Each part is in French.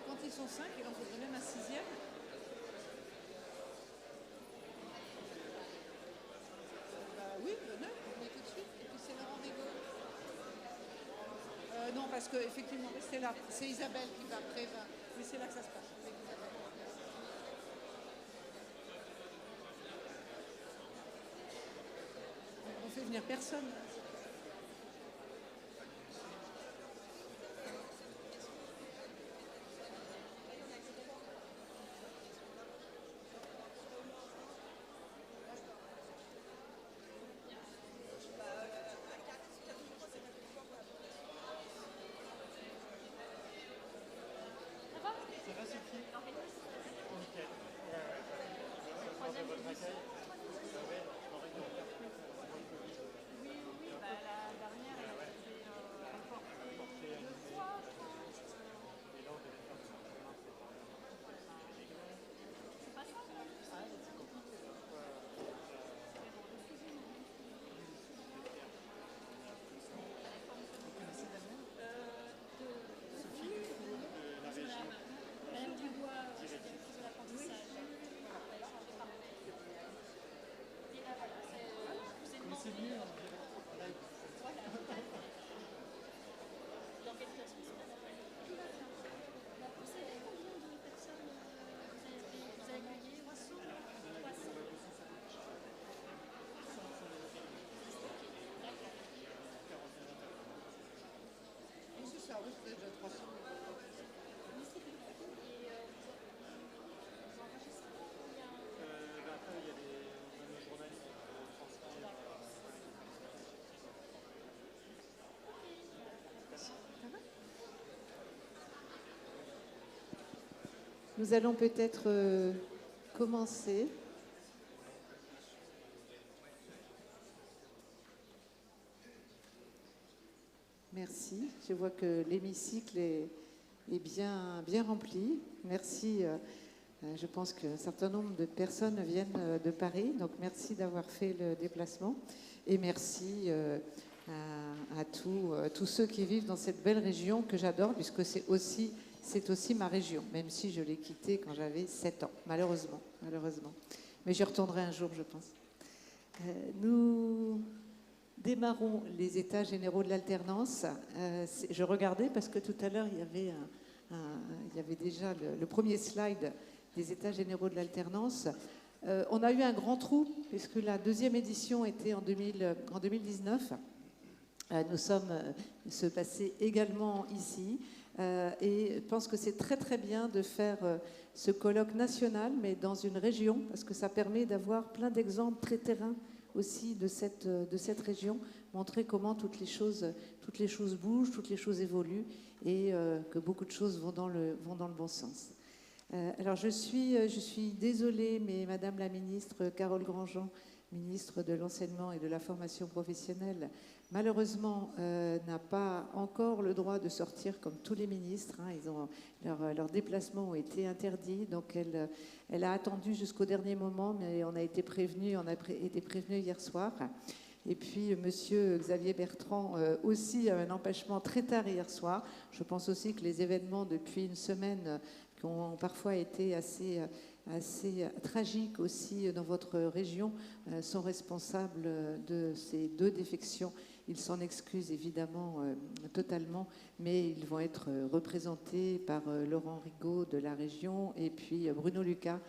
quand ils sont 5, il en faudrait même un sixième. Oui, le 9, on est tout de suite. Et puis c'est Laurent Rigaud. Non, parce qu'effectivement, restez là. C'est Isabelle qui va après. Mais c'est là que ça se passe. Avec Isabelle. On fait venir personne. Nous allons peut-être commencer. Merci. Je vois que l'hémicycle est bien rempli. Merci. Je pense qu'un certain nombre de personnes viennent de Paris. Donc merci d'avoir fait le déplacement. Et merci à tous ceux qui vivent dans cette belle région que j'adore, puisque c'est aussi ma région, même si je l'ai quittée quand j'avais 7 ans, malheureusement. Mais j'y retournerai un jour, je pense. Nous démarrons les états généraux de l'alternance. Je regardais parce que tout à l'heure, il y avait déjà le premier slide des états généraux de l'alternance. On a eu un grand trou, puisque la deuxième édition était en 2019. Nous sommes se passer également ici. Et je pense que c'est très très bien de faire ce colloque national, mais dans une région, parce que ça permet d'avoir plein d'exemples très terrain aussi de cette région, montrer comment toutes les choses bougent, toutes les choses évoluent, et que beaucoup de choses vont dans le bon sens. Alors je suis désolée, mais Madame la ministre Carole Grandjean, ministre de l'Enseignement et de la Formation professionnelle, malheureusement n'a pas encore le droit de sortir comme tous les ministres. Leurs déplacements ont été interdits, donc elle a attendu jusqu'au dernier moment, mais on a été prévenus hier soir. Et puis Monsieur Xavier Bertrand aussi a un empêchement très tard hier soir. Je pense aussi que les événements depuis une semaine qui ont parfois été assez tragiques aussi dans votre région sont responsables de ces 2 défections. Ils s'en excusent évidemment totalement, mais ils vont être représentés par Laurent Rigaud de la région et puis Bruno Lucas,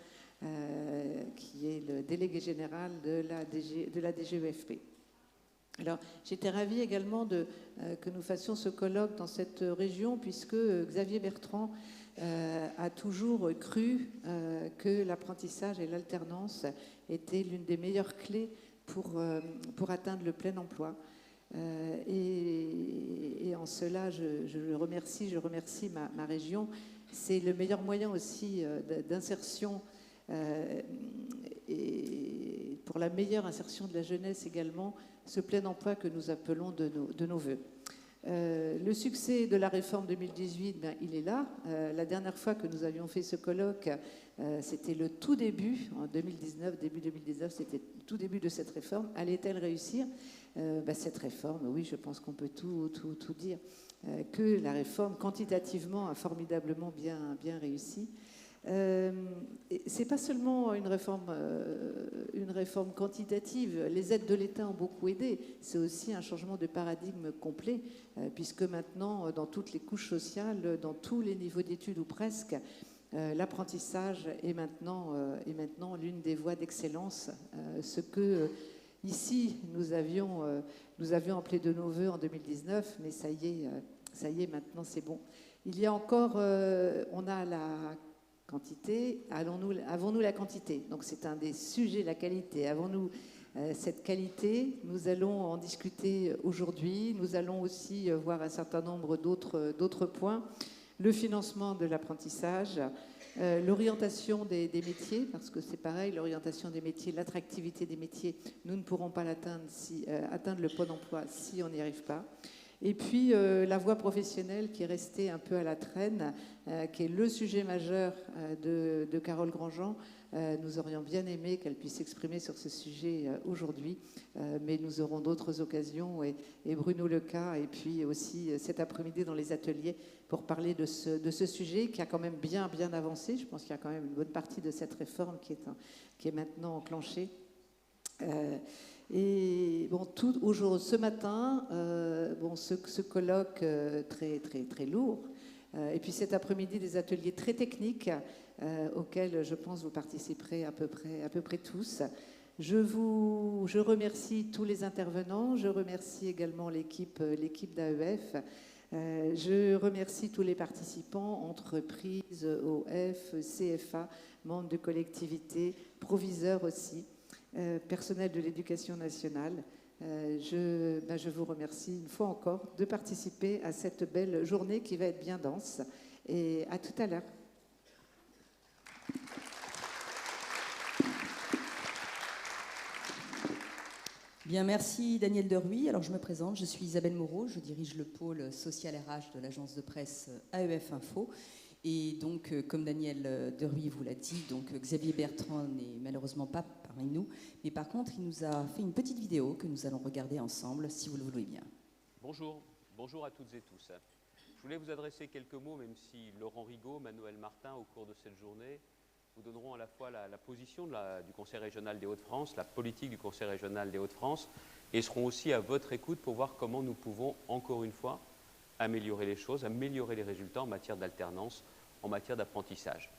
qui est le délégué général de la DGEFP. Alors, j'étais ravie également que nous fassions ce colloque dans cette région, puisque Xavier Bertrand a toujours cru que l'apprentissage et l'alternance étaient l'une des meilleures clés pour atteindre le plein emploi. Et en cela, je remercie ma région. C'est le meilleur moyen aussi d'insertion et pour la meilleure insertion de la jeunesse également, ce plein emploi que nous appelons de nos voeux. Le succès de la réforme 2018, ben, il est là. La dernière fois que nous avions fait ce colloque, c'était le tout début, en 2019, début 2019, c'était le tout début de cette réforme. Allait-elle réussir? Ben, cette réforme, oui, je pense qu'on peut tout dire, que la réforme, quantitativement, a formidablement bien réussi. C'est pas seulement une réforme quantitative. Les aides de l'État ont beaucoup aidé. C'est aussi un changement de paradigme complet, puisque maintenant, dans toutes les couches sociales, dans tous les niveaux d'études ou presque, l'apprentissage est maintenant l'une des voies d'excellence. Ce que ici nous avions appelé de nos voeux en 2019, mais ça y est, maintenant c'est bon. Il y a encore, on a la quantité, avons-nous la quantité? Donc c'est un des sujets, la qualité. Avons-nous cette qualité? Nous allons en discuter aujourd'hui. Nous allons aussi voir un certain nombre d'autres points. Le financement de l'apprentissage, l'orientation des métiers, parce que c'est pareil, l'orientation des métiers, l'attractivité des métiers, nous ne pourrons pas l'atteindre atteindre le Pôle emploi si on n'y arrive pas. Et puis la voie professionnelle qui est restée un peu à la traîne, qui est le sujet majeur de Carole Grandjean. Nous aurions bien aimé qu'elle puisse s'exprimer sur ce sujet aujourd'hui, mais nous aurons d'autres occasions, et Bruno Leca, et puis aussi cet après-midi dans les ateliers, pour parler de ce sujet qui a quand même bien avancé. Je pense qu'il y a quand même une bonne partie de cette réforme qui est maintenant enclenchée. Et bon, ce matin, ce colloque très lourd, et puis cet après-midi des ateliers très techniques auxquels je pense vous participerez à peu près tous. Je remercie tous les intervenants, je remercie également l'équipe d'AEF. Je remercie tous les participants, entreprises, OF, CFA, membres de collectivités, proviseurs aussi. Personnel de l'éducation nationale, je vous remercie une fois encore de participer à cette belle journée qui va être bien dense. Et à tout à l'heure. Bien, merci Daniel Deruy. Alors je me présente, je suis Isabelle Moreau, je dirige le pôle social RH de l'agence de presse AEF Info. Et donc, comme Daniel Deruy vous l'a dit, donc Xavier Bertrand n'est malheureusement pas parmi nous, mais par contre, il nous a fait une petite vidéo que nous allons regarder ensemble, si vous le voulez bien. Bonjour à toutes et tous. Je voulais vous adresser quelques mots, même si Laurent Rigaud, Manuel Martin, au cours de cette journée, vous donneront à la fois la position du Conseil régional des Hauts-de-France, la politique du Conseil régional des Hauts-de-France, et seront aussi à votre écoute pour voir comment nous pouvons, encore une fois, améliorer les choses, améliorer les résultats en matière d'alternance, en matière d'apprentissage.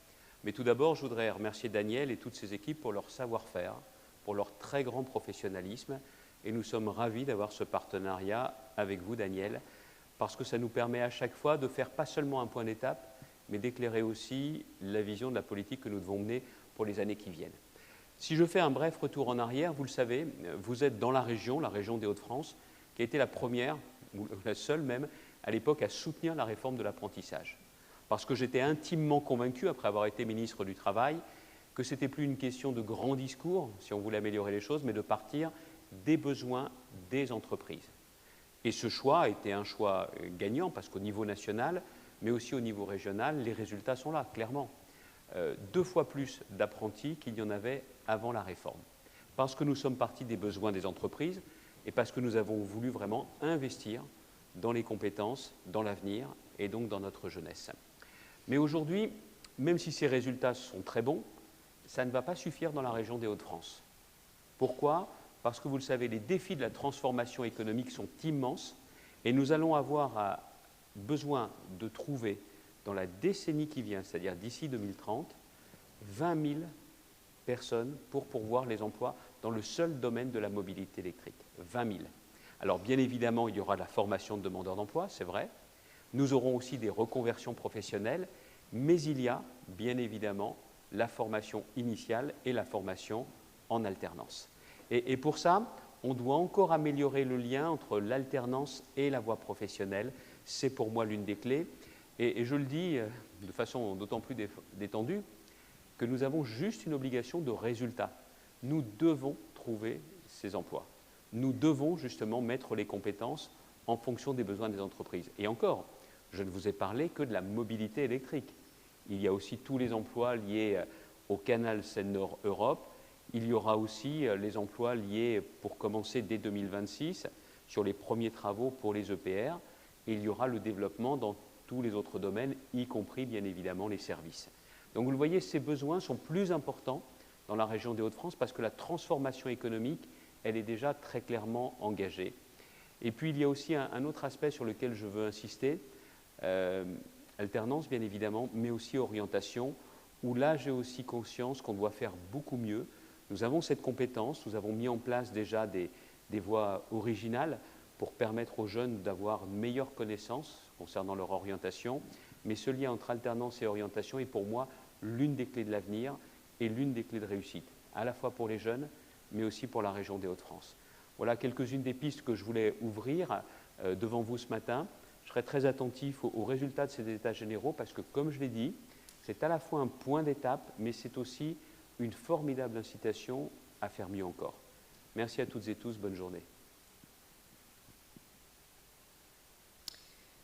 Mais tout d'abord, je voudrais remercier Daniel et toutes ses équipes pour leur savoir-faire, pour leur très grand professionnalisme. Et nous sommes ravis d'avoir ce partenariat avec vous, Daniel, parce que ça nous permet à chaque fois de faire pas seulement un point d'étape, mais d'éclairer aussi la vision de la politique que nous devons mener pour les années qui viennent. Si je fais un bref retour en arrière, vous le savez, vous êtes dans la région des Hauts-de-France, qui a été la première, ou la seule même, à l'époque à soutenir la réforme de l'apprentissage. Parce que j'étais intimement convaincu, après avoir été ministre du Travail, que ce n'était plus une question de grands discours, si on voulait améliorer les choses, mais de partir des besoins des entreprises. Et ce choix a été un choix gagnant, parce qu'au niveau national, mais aussi au niveau régional, les résultats sont là, clairement. 2 fois plus d'apprentis qu'il y en avait avant la réforme. Parce que nous sommes partis des besoins des entreprises et parce que nous avons voulu vraiment investir dans les compétences, dans l'avenir et donc dans notre jeunesse. Mais aujourd'hui, même si ces résultats sont très bons, ça ne va pas suffire dans la région des Hauts-de-France. Pourquoi? Parce que vous le savez, les défis de la transformation économique sont immenses et nous allons avoir besoin de trouver dans la décennie qui vient, c'est-à-dire d'ici 2030, 20 000 personnes pour pourvoir les emplois dans le seul domaine de la mobilité électrique. 20 000. Alors bien évidemment, il y aura de la formation de demandeurs d'emploi, c'est vrai. Nous aurons aussi des reconversions professionnelles, mais il y a bien évidemment la formation initiale et la formation en alternance. Et pour ça, on doit encore améliorer le lien entre l'alternance et la voie professionnelle. C'est pour moi l'une des clés. Et je le dis de façon d'autant plus détendue que nous avons juste une obligation de résultat. Nous devons trouver ces emplois. Nous devons justement mettre les compétences en fonction des besoins des entreprises. Et encore, je ne vous ai parlé que de la mobilité électrique. Il y a aussi tous les emplois liés au canal Seine-Nord Europe. Il y aura aussi les emplois liés, pour commencer dès 2026, sur les premiers travaux pour les EPR. Et il y aura le développement dans tous les autres domaines, y compris bien évidemment les services. Donc vous le voyez, ces besoins sont plus importants dans la région des Hauts-de-France parce que la transformation économique, elle est déjà très clairement engagée. Et puis il y a aussi un autre aspect sur lequel je veux insister, alternance bien évidemment, mais aussi orientation, où là j'ai aussi conscience qu'on doit faire beaucoup mieux. Nous avons cette compétence, nous avons mis en place déjà des voies originales pour permettre aux jeunes d'avoir une meilleure connaissance concernant leur orientation, mais ce lien entre alternance et orientation est pour moi l'une des clés de l'avenir et l'une des clés de réussite, à la fois pour les jeunes, mais aussi pour la région des Hauts-de-France. Voilà quelques-unes des pistes que je voulais ouvrir devant vous ce matin. Je serai très attentif aux résultats de ces états généraux parce que, comme je l'ai dit, c'est à la fois un point d'étape, mais c'est aussi une formidable incitation à faire mieux encore. Merci à toutes et tous, bonne journée.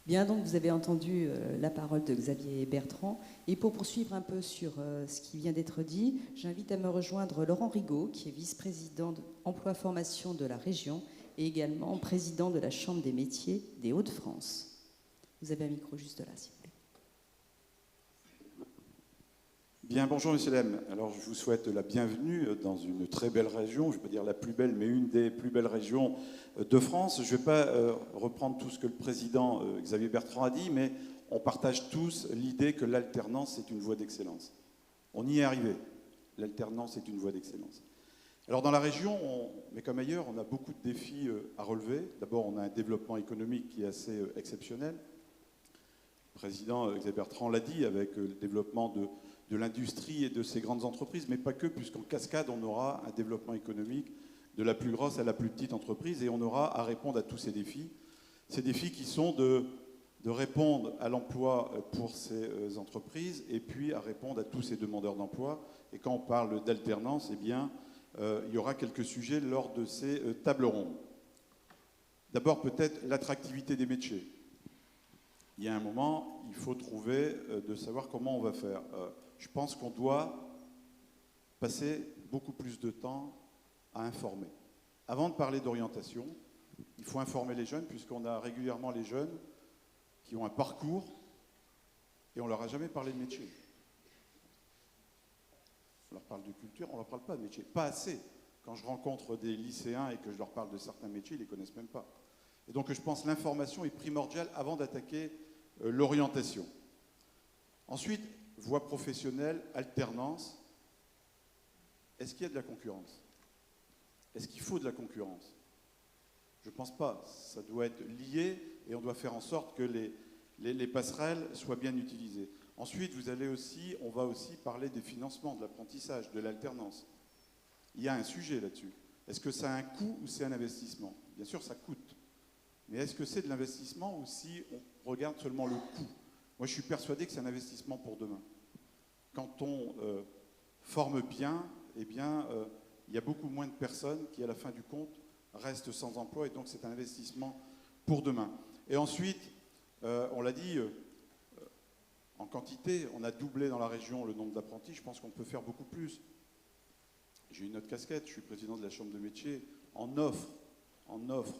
Bien, donc vous avez entendu la parole de Xavier Bertrand. Et pour poursuivre un peu sur ce qui vient d'être dit, j'invite à me rejoindre Laurent Rigaud, qui est vice-président emploi-formation de la région et également président de la Chambre des métiers des Hauts-de-France. Vous avez un micro juste là, s'il vous plaît. Bien, bonjour Monsieur Lem. Alors je vous souhaite la bienvenue dans une très belle région, je ne vais pas dire la plus belle, mais une des plus belles régions de France. Je ne vais pas reprendre tout ce que le président Xavier Bertrand a dit, mais on partage tous l'idée que l'alternance est une voie d'excellence. On y est arrivé. L'alternance est une voie d'excellence. Alors dans la région, mais comme ailleurs, on a beaucoup de défis à relever. D'abord, on a un développement économique qui est assez exceptionnel. Le président Xavier Bertrand l'a dit, avec le développement de l'industrie et de ces grandes entreprises, mais pas que, puisqu'en cascade, on aura un développement économique de la plus grosse à la plus petite entreprise, et on aura à répondre à tous ces défis qui sont de répondre à l'emploi pour ces entreprises, et puis à répondre à tous ces demandeurs d'emploi. Et quand on parle d'alternance, eh bien, il y aura quelques sujets lors de ces tables rondes. D'abord, peut-être l'attractivité des métiers. Il y a un moment, il faut trouver de savoir comment on va faire. Je pense qu'on doit passer beaucoup plus de temps à informer. Avant de parler d'orientation, il faut informer les jeunes, puisqu'on a régulièrement les jeunes qui ont un parcours et on ne leur a jamais parlé de métier. On leur parle de culture, on ne leur parle pas de métier. Pas assez. Quand je rencontre des lycéens et que je leur parle de certains métiers, ils ne les connaissent même pas. Et donc je pense que l'information est primordiale avant d'attaquer l'orientation. Ensuite, voie professionnelle, alternance. Est-ce qu'il y a de la concurrence? Est-ce qu'il faut de la concurrence? Je ne pense pas. Ça doit être lié et on doit faire en sorte que les passerelles soient bien utilisées. Ensuite, on va aussi parler des financements, de l'apprentissage, de l'alternance. Il y a un sujet là-dessus. Est-ce que ça a un coût ou c'est un investissement? Bien sûr, ça coûte. Mais est-ce que c'est de l'investissement ou si on regarde seulement le coût? Moi, je suis persuadé que c'est un investissement pour demain. Quand on forme bien, eh bien, il y a beaucoup moins de personnes qui, à la fin du compte, restent sans emploi. Et donc, c'est un investissement pour demain. Et ensuite, on l'a dit, en quantité, on a doublé dans la région le nombre d'apprentis. Je pense qu'on peut faire beaucoup plus. J'ai une autre casquette. Je suis président de la Chambre de métiers. En offre.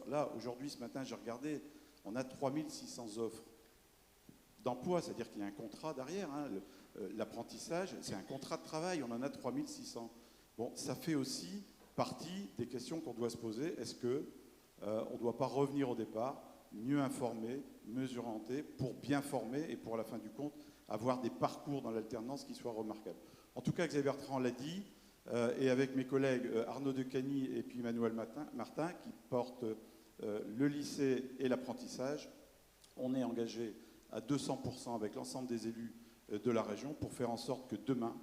Là, aujourd'hui, ce matin, j'ai regardé, on a 3600 offres d'emploi, c'est-à-dire qu'il y a un contrat derrière. Hein, l'apprentissage, c'est un contrat de travail, on en a 3600. Bon, ça fait aussi partie des questions qu'on doit se poser. Est-ce qu'on ne doit pas revenir au départ, mieux informer, mieux orienter, pour bien former et pour, à la fin du compte, avoir des parcours dans l'alternance qui soient remarquables. En tout cas, Xavier Bertrand l'a dit, et avec mes collègues Arnaud Decagny et puis Manuel Martin, qui portent le lycée et l'apprentissage, on est engagé à 200% avec l'ensemble des élus de la région pour faire en sorte que demain,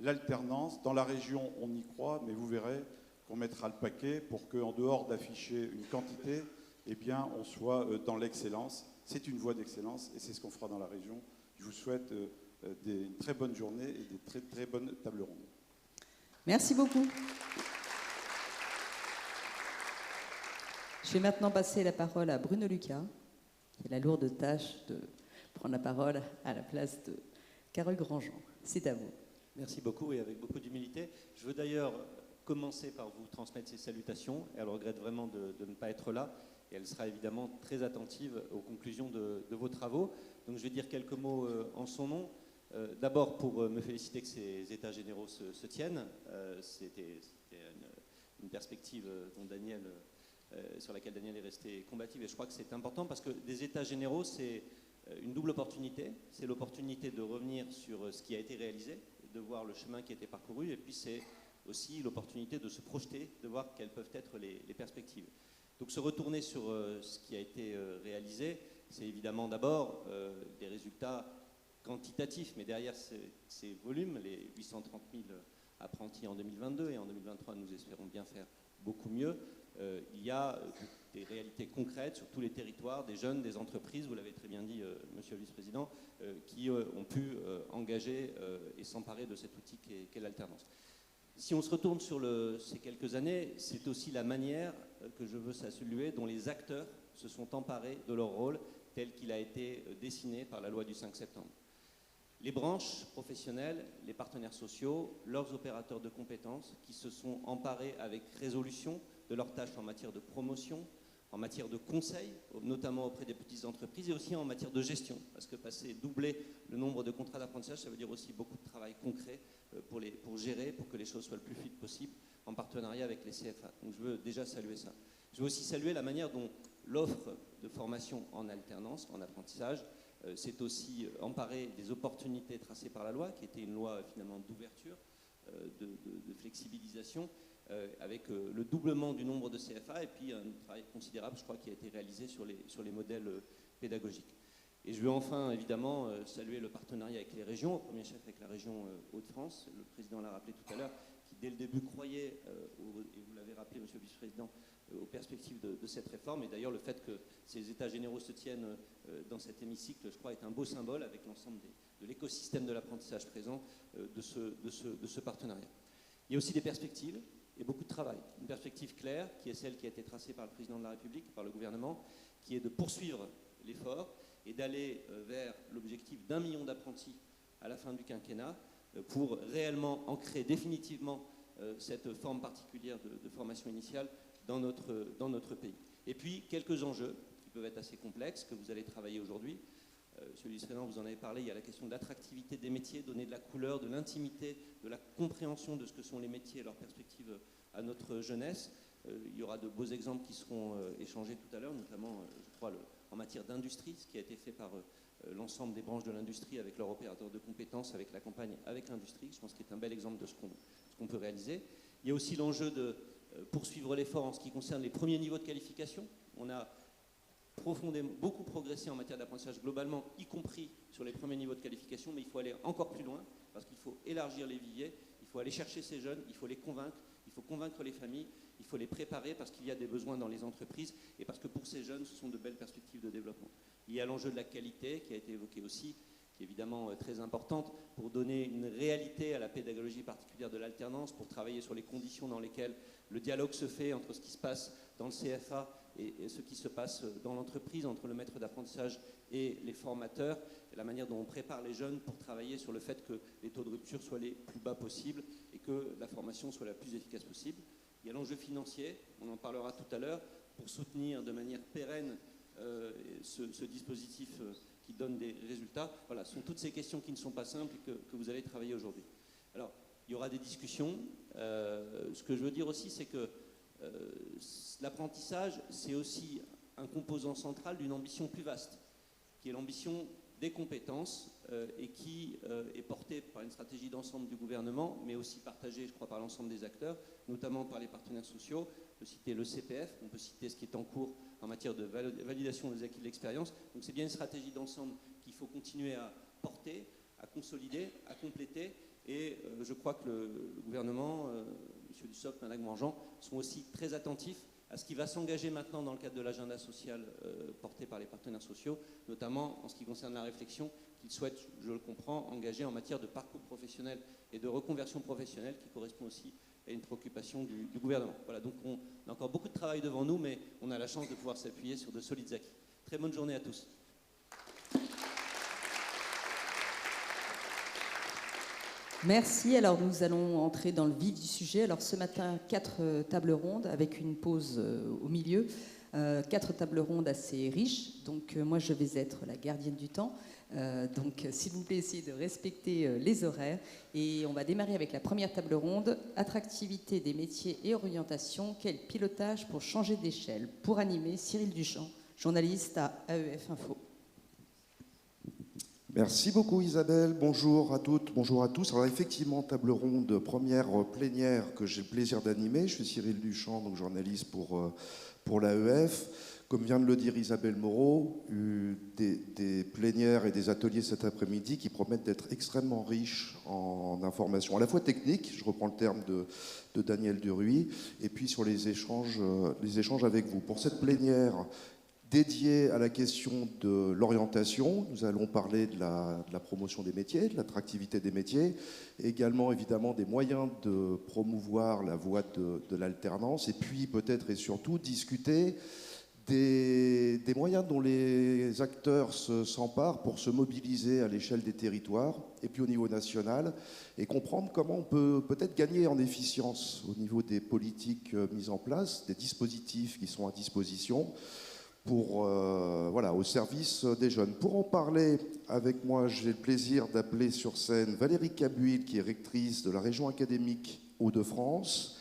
l'alternance, dans la région, on y croit, mais vous verrez qu'on mettra le paquet pour qu'en dehors d'afficher une quantité, eh bien, on soit dans l'excellence. C'est une voie d'excellence et c'est ce qu'on fera dans la région. Je vous souhaite une très bonne journée et des très, très bonnes tables rondes. Merci beaucoup. Je vais maintenant passer la parole à Bruno Lucas, qui a la lourde tâche de prendre la parole à la place de Carole Grandjean. C'est à vous. Merci beaucoup et avec beaucoup d'humilité. Je veux d'ailleurs commencer par vous transmettre ces salutations. Elle regrette vraiment de ne pas être là et elle sera évidemment très attentive aux conclusions de vos travaux. Donc je vais dire quelques mots en son nom. D'abord pour me féliciter que ces états généraux se tiennent. C'était une perspective dont sur laquelle Daniel est resté combatif et je crois que c'est important parce que des états généraux, c'est une double opportunité. C'est l'opportunité de revenir sur ce qui a été réalisé, de voir le chemin qui a été parcouru, et puis c'est aussi l'opportunité de se projeter, de voir quelles peuvent être les perspectives. Donc se retourner sur ce qui a été réalisé, c'est évidemment d'abord des résultats quantitatifs, mais derrière ces volumes, les 830 000 apprentis en 2022, et en 2023 nous espérons bien faire beaucoup mieux, il y a des réalités concrètes sur tous les territoires, des jeunes, des entreprises, vous l'avez très bien dit, monsieur le vice-président, qui ont pu engager et s'emparer de cet outil qu'est l'alternance. Si on se retourne sur ces quelques années, c'est aussi la manière que je veux saluer dont les acteurs se sont emparés de leur rôle tel qu'il a été dessiné par la loi du 5 septembre. Les branches professionnelles, les partenaires sociaux, leurs opérateurs de compétences qui se sont emparés avec résolution de leurs tâches en matière de promotion, en matière de conseil, notamment auprès des petites entreprises, et aussi en matière de gestion, parce que doubler le nombre de contrats d'apprentissage, ça veut dire aussi beaucoup de travail concret pour gérer, pour que les choses soient le plus fluides possible, en partenariat avec les CFA. Donc je veux déjà saluer ça. Je veux aussi saluer la manière dont l'offre de formation en alternance, en apprentissage, s'est aussi emparée des opportunités tracées par la loi, qui était une loi finalement d'ouverture, de flexibilisation, avec le doublement du nombre de CFA et puis un travail considérable, je crois, qui a été réalisé sur les modèles pédagogiques. Et je veux enfin, évidemment, saluer le partenariat avec les régions, au premier chef avec la région Hauts-de-France. Le président l'a rappelé tout à l'heure, qui dès le début croyait, et vous l'avez rappelé, monsieur le vice-président, aux perspectives de cette réforme. Et d'ailleurs, le fait que ces états généraux se tiennent dans cet hémicycle, je crois, est un beau symbole avec l'ensemble de l'écosystème de l'apprentissage présent de ce partenariat. Il y a aussi des perspectives et beaucoup de travail. Une perspective claire, qui est celle qui a été tracée par le président de la République, par le gouvernement, qui est de poursuivre l'effort et d'aller vers l'objectif d'1 million d'apprentis à la fin du quinquennat pour réellement ancrer définitivement cette forme particulière de formation initiale dans notre pays. Et puis, quelques enjeux qui peuvent être assez complexes, que vous allez travailler aujourd'hui. Monsieur le vice-président, vous en avez parlé, il y a la question de l'attractivité des métiers, donner de la couleur, de l'intimité, de la compréhension de ce que sont les métiers et leurs perspectives à notre jeunesse. Il y aura de beaux exemples qui seront échangés tout à l'heure, notamment, je crois, en matière d'industrie, ce qui a été fait par l'ensemble des branches de l'industrie avec leur opérateur de compétences, avec la campagne avec l'industrie. Je pense qu'il est un bel exemple de ce qu'on peut réaliser. Il y a aussi l'enjeu de poursuivre l'effort en ce qui concerne les premiers niveaux de qualification. On a profondément beaucoup progressé en matière d'apprentissage globalement, y compris sur les premiers niveaux de qualification, mais il faut aller encore plus loin parce qu'il faut élargir les viviers, il faut aller chercher ces jeunes, il faut les convaincre, il faut convaincre les familles, il faut les préparer parce qu'il y a des besoins dans les entreprises et parce que pour ces jeunes, ce sont de belles perspectives de développement. Il y a l'enjeu de la qualité qui a été évoqué aussi, qui est évidemment très importante pour donner une réalité à la pédagogie particulière de l'alternance, pour travailler sur les conditions dans lesquelles le dialogue se fait entre ce qui se passe dans le CFA et ce qui se passe dans l'entreprise, entre le maître d'apprentissage et les formateurs, et la manière dont on prépare les jeunes pour travailler sur le fait que les taux de rupture soient les plus bas possibles et que la formation soit la plus efficace possible. Il y a l'enjeu financier, on en parlera tout à l'heure, pour soutenir de manière pérenne ce dispositif qui donne des résultats. Voilà, ce sont toutes ces questions qui ne sont pas simples et que vous allez travailler aujourd'hui. Alors, il y aura des discussions. Ce que je veux dire aussi, c'est que l'apprentissage, c'est aussi un composant central d'une ambition plus vaste, qui est l'ambition des compétences et qui est portée par une stratégie d'ensemble du gouvernement, mais aussi partagée, je crois, par l'ensemble des acteurs, notamment par les partenaires sociaux. On peut citer le CPF, on peut citer ce qui est en cours en matière de validation des acquis de l'expérience. Donc c'est bien une stratégie d'ensemble qu'il faut continuer à porter, à consolider, à compléter. Et je crois que le gouvernement, M. Dussopt, Mme Grandjean, sont aussi très attentifs à ce qui va s'engager maintenant dans le cadre de l'agenda social porté par les partenaires sociaux, notamment en ce qui concerne la réflexion qu'ils souhaitent, je le comprends, engager en matière de parcours professionnel et de reconversion professionnelle, qui correspond aussi à une préoccupation du gouvernement. Voilà, donc on a encore beaucoup de travail devant nous, mais on a la chance de pouvoir s'appuyer sur de solides acquis. Très bonne journée à tous. Merci. Alors nous allons entrer dans le vif du sujet. Alors ce matin, 4 tables rondes avec une pause au milieu. 4 tables rondes assez riches. Donc moi je vais être la gardienne du temps. Donc s'il vous plaît, essayez de respecter les horaires. Et on va démarrer avec la première table ronde. Attractivité des métiers et orientation. Quel pilotage pour changer d'échelle? Pour animer, Cyril Duchamp, journaliste à AEF Info. Merci beaucoup Isabelle, bonjour à toutes, bonjour à tous. Alors effectivement, table ronde première plénière que j'ai le plaisir d'animer. Je suis Cyril Duchamp, donc journaliste pour l'AEF. Comme vient de le dire Isabelle Moreau, des plénières et des ateliers cet après-midi qui promettent d'être extrêmement riches en informations, à la fois techniques, je reprends le terme de Daniel Duruy, et puis sur les échanges avec vous. Pour cette plénière dédié à la question de l'orientation, nous allons parler de la promotion des métiers, de l'attractivité des métiers, et également évidemment des moyens de promouvoir la voie de l'alternance, et puis peut-être et surtout discuter des moyens dont les acteurs s'emparent pour se mobiliser à l'échelle des territoires, et puis au niveau national, et comprendre comment on peut peut-être gagner en efficience au niveau des politiques mises en place, des dispositifs qui sont à disposition, au service des jeunes. Pour en parler avec moi, j'ai le plaisir d'appeler sur scène Valérie Cabuil, qui est rectrice de la région académique Hauts-de-France,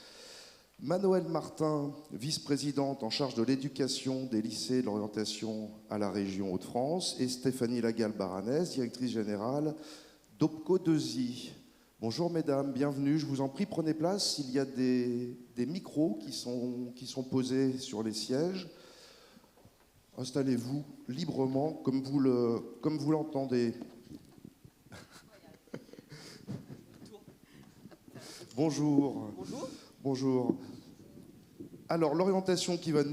Manoëlle Martin, vice-présidente en charge de l'éducation des lycées et de l'orientation à la région Hauts-de-France, et Stéphanie Lagal-Baranès, directrice générale d'Opco 2I. Bonjour mesdames, bienvenue. Je vous en prie, prenez place. Il y a des micros qui sont posés sur les sièges. Installez-vous librement, comme vous l'entendez. Bonjour. Bonjour. Bonjour. Alors, l'orientation qui va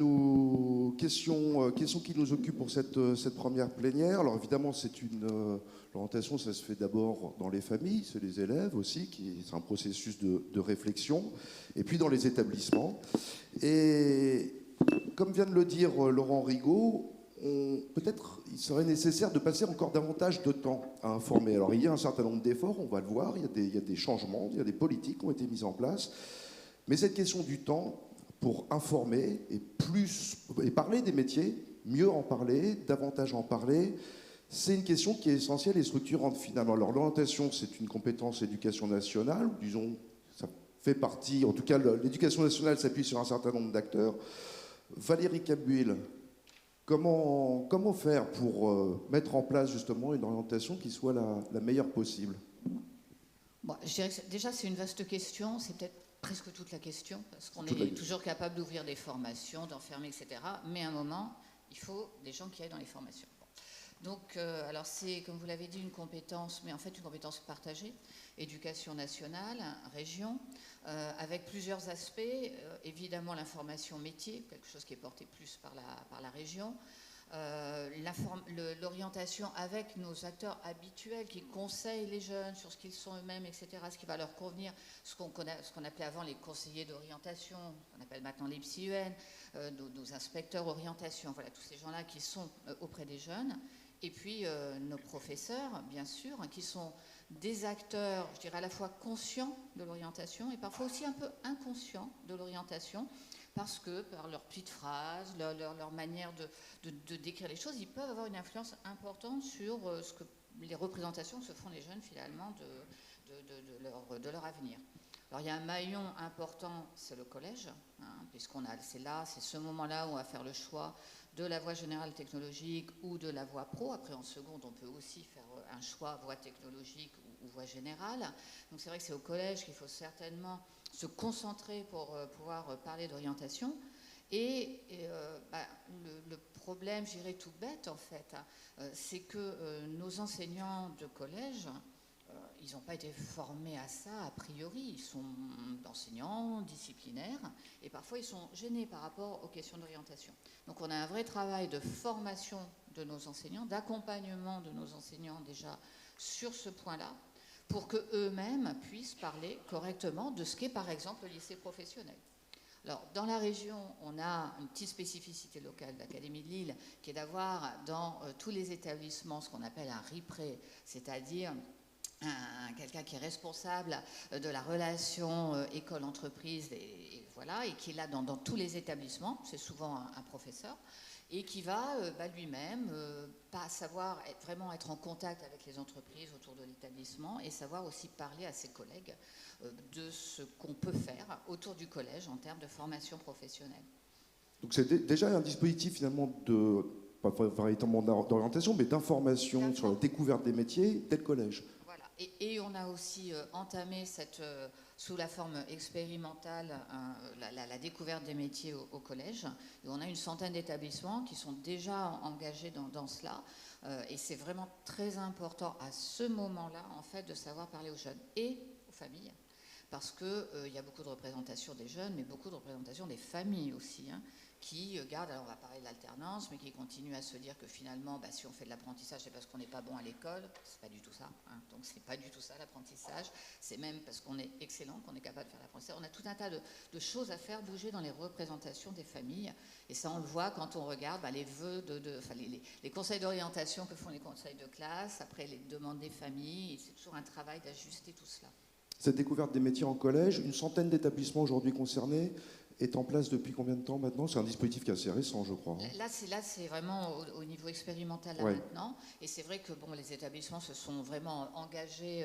question qui nous occupe pour cette première plénière. Alors, évidemment, l'orientation, ça se fait d'abord dans les familles, c'est les élèves aussi, c'est un processus de réflexion, et puis dans les établissements. Et comme vient de le dire Laurent Rigaud, peut-être il serait nécessaire de passer encore davantage de temps à informer. Alors il y a un certain nombre d'efforts, on va le voir, il y a des changements, il y a des politiques qui ont été mises en place. Mais cette question du temps pour informer et parler des métiers, mieux en parler, davantage en parler, c'est une question qui est essentielle et structurante finalement. Alors l'orientation, c'est une compétence éducation nationale, disons, ça fait partie, en tout cas l'éducation nationale s'appuie sur un certain nombre d'acteurs. Valérie Cabuil, comment faire pour mettre en place justement une orientation qui soit la meilleure possible? Bon, je dirais que déjà c'est une vaste question, c'est peut-être presque toute la question, parce qu'on est toujours capable d'ouvrir des formations, d'enfermer, etc. Mais à un moment, il faut des gens qui aillent dans les formations. Bon. Donc, alors c'est, comme vous l'avez dit, une compétence, mais en fait une compétence partagée, éducation nationale, région, avec plusieurs aspects. Évidemment, l'information métier, quelque chose qui est porté plus par la région. L'orientation avec nos acteurs habituels qui conseillent les jeunes sur ce qu'ils sont eux-mêmes, etc., ce qui va leur convenir, ce qu'on appelait avant les conseillers d'orientation, qu'on appelle maintenant les PSIEN, nos inspecteurs orientation, voilà, tous ces gens-là qui sont auprès des jeunes. Et puis nos professeurs, bien sûr, qui sont des acteurs, je dirais, à la fois conscients de l'orientation et parfois aussi un peu inconscients de l'orientation, parce que par leurs petites phrases, leur manière de décrire les choses, ils peuvent avoir une influence importante sur les représentations que se font les jeunes finalement de leur avenir. Alors il y a un maillon important, c'est le collège, c'est ce moment-là où on va faire le choix de la voie générale technologique ou de la voie pro. Après en seconde, on peut aussi faire un choix voie technologique ou voie générale. Donc c'est vrai que c'est au collège qu'il faut certainement se concentrer pour pouvoir parler d'orientation. Et le problème, je dirais tout bête en fait, c'est que nos enseignants de collège, ils n'ont pas été formés à ça a priori. Ils sont enseignants demandes disciplinaires et parfois ils sont gênés par rapport aux questions d'orientation. Donc on a un vrai travail de formation de nos enseignants, d'accompagnement de nos enseignants déjà sur ce point-là, pour qu'eux-mêmes puissent parler correctement de ce qu'est par exemple le lycée professionnel. Alors, dans la région, on a une petite spécificité locale de l'Académie de Lille, qui est d'avoir dans tous les établissements ce qu'on appelle un RIPRE, c'est-à-dire quelqu'un qui est responsable de la relation école-entreprise, et voilà, et qui est là dans tous les établissements, c'est souvent un professeur, et qui va lui-même pas savoir vraiment être en contact avec les entreprises autour de l'établissement et savoir aussi parler à ses collègues de ce qu'on peut faire autour du collège en termes de formation professionnelle. Donc c'est déjà un dispositif finalement de, pas véritablement d'orientation, mais d'information sur la découverte des métiers dès le collège. Voilà. Et on a aussi entamé sous la forme expérimentale la découverte des métiers au collège. Et on a une centaine d'établissements qui sont déjà engagés dans cela. Et c'est vraiment très important à ce moment-là, en fait, de savoir parler aux jeunes et aux familles. Parce qu'il y a beaucoup de représentation des jeunes, mais beaucoup de représentation des familles aussi, hein, qui gardent, alors on va parler de l'alternance, mais qui continuent à se dire que finalement, si on fait de l'apprentissage, c'est parce qu'on n'est pas bon à l'école. C'est pas du tout ça. Hein. Donc c'est pas du tout ça l'apprentissage. C'est même parce qu'on est excellent qu'on est capable de faire l'apprentissage. On a tout un tas de choses à faire bouger dans les représentations des familles. Et ça, on le voit quand on regarde les vœux, les conseils d'orientation que font les conseils de classe, après les demandes des familles. C'est toujours un travail d'ajuster tout cela. Cette découverte des métiers en collège, une centaine d'établissements aujourd'hui concernés, est en place depuis combien de temps maintenant? C'est un dispositif qui est assez récent, je crois. Là, c'est vraiment au niveau expérimental ouais. Maintenant. Et c'est vrai que les établissements se sont vraiment engagés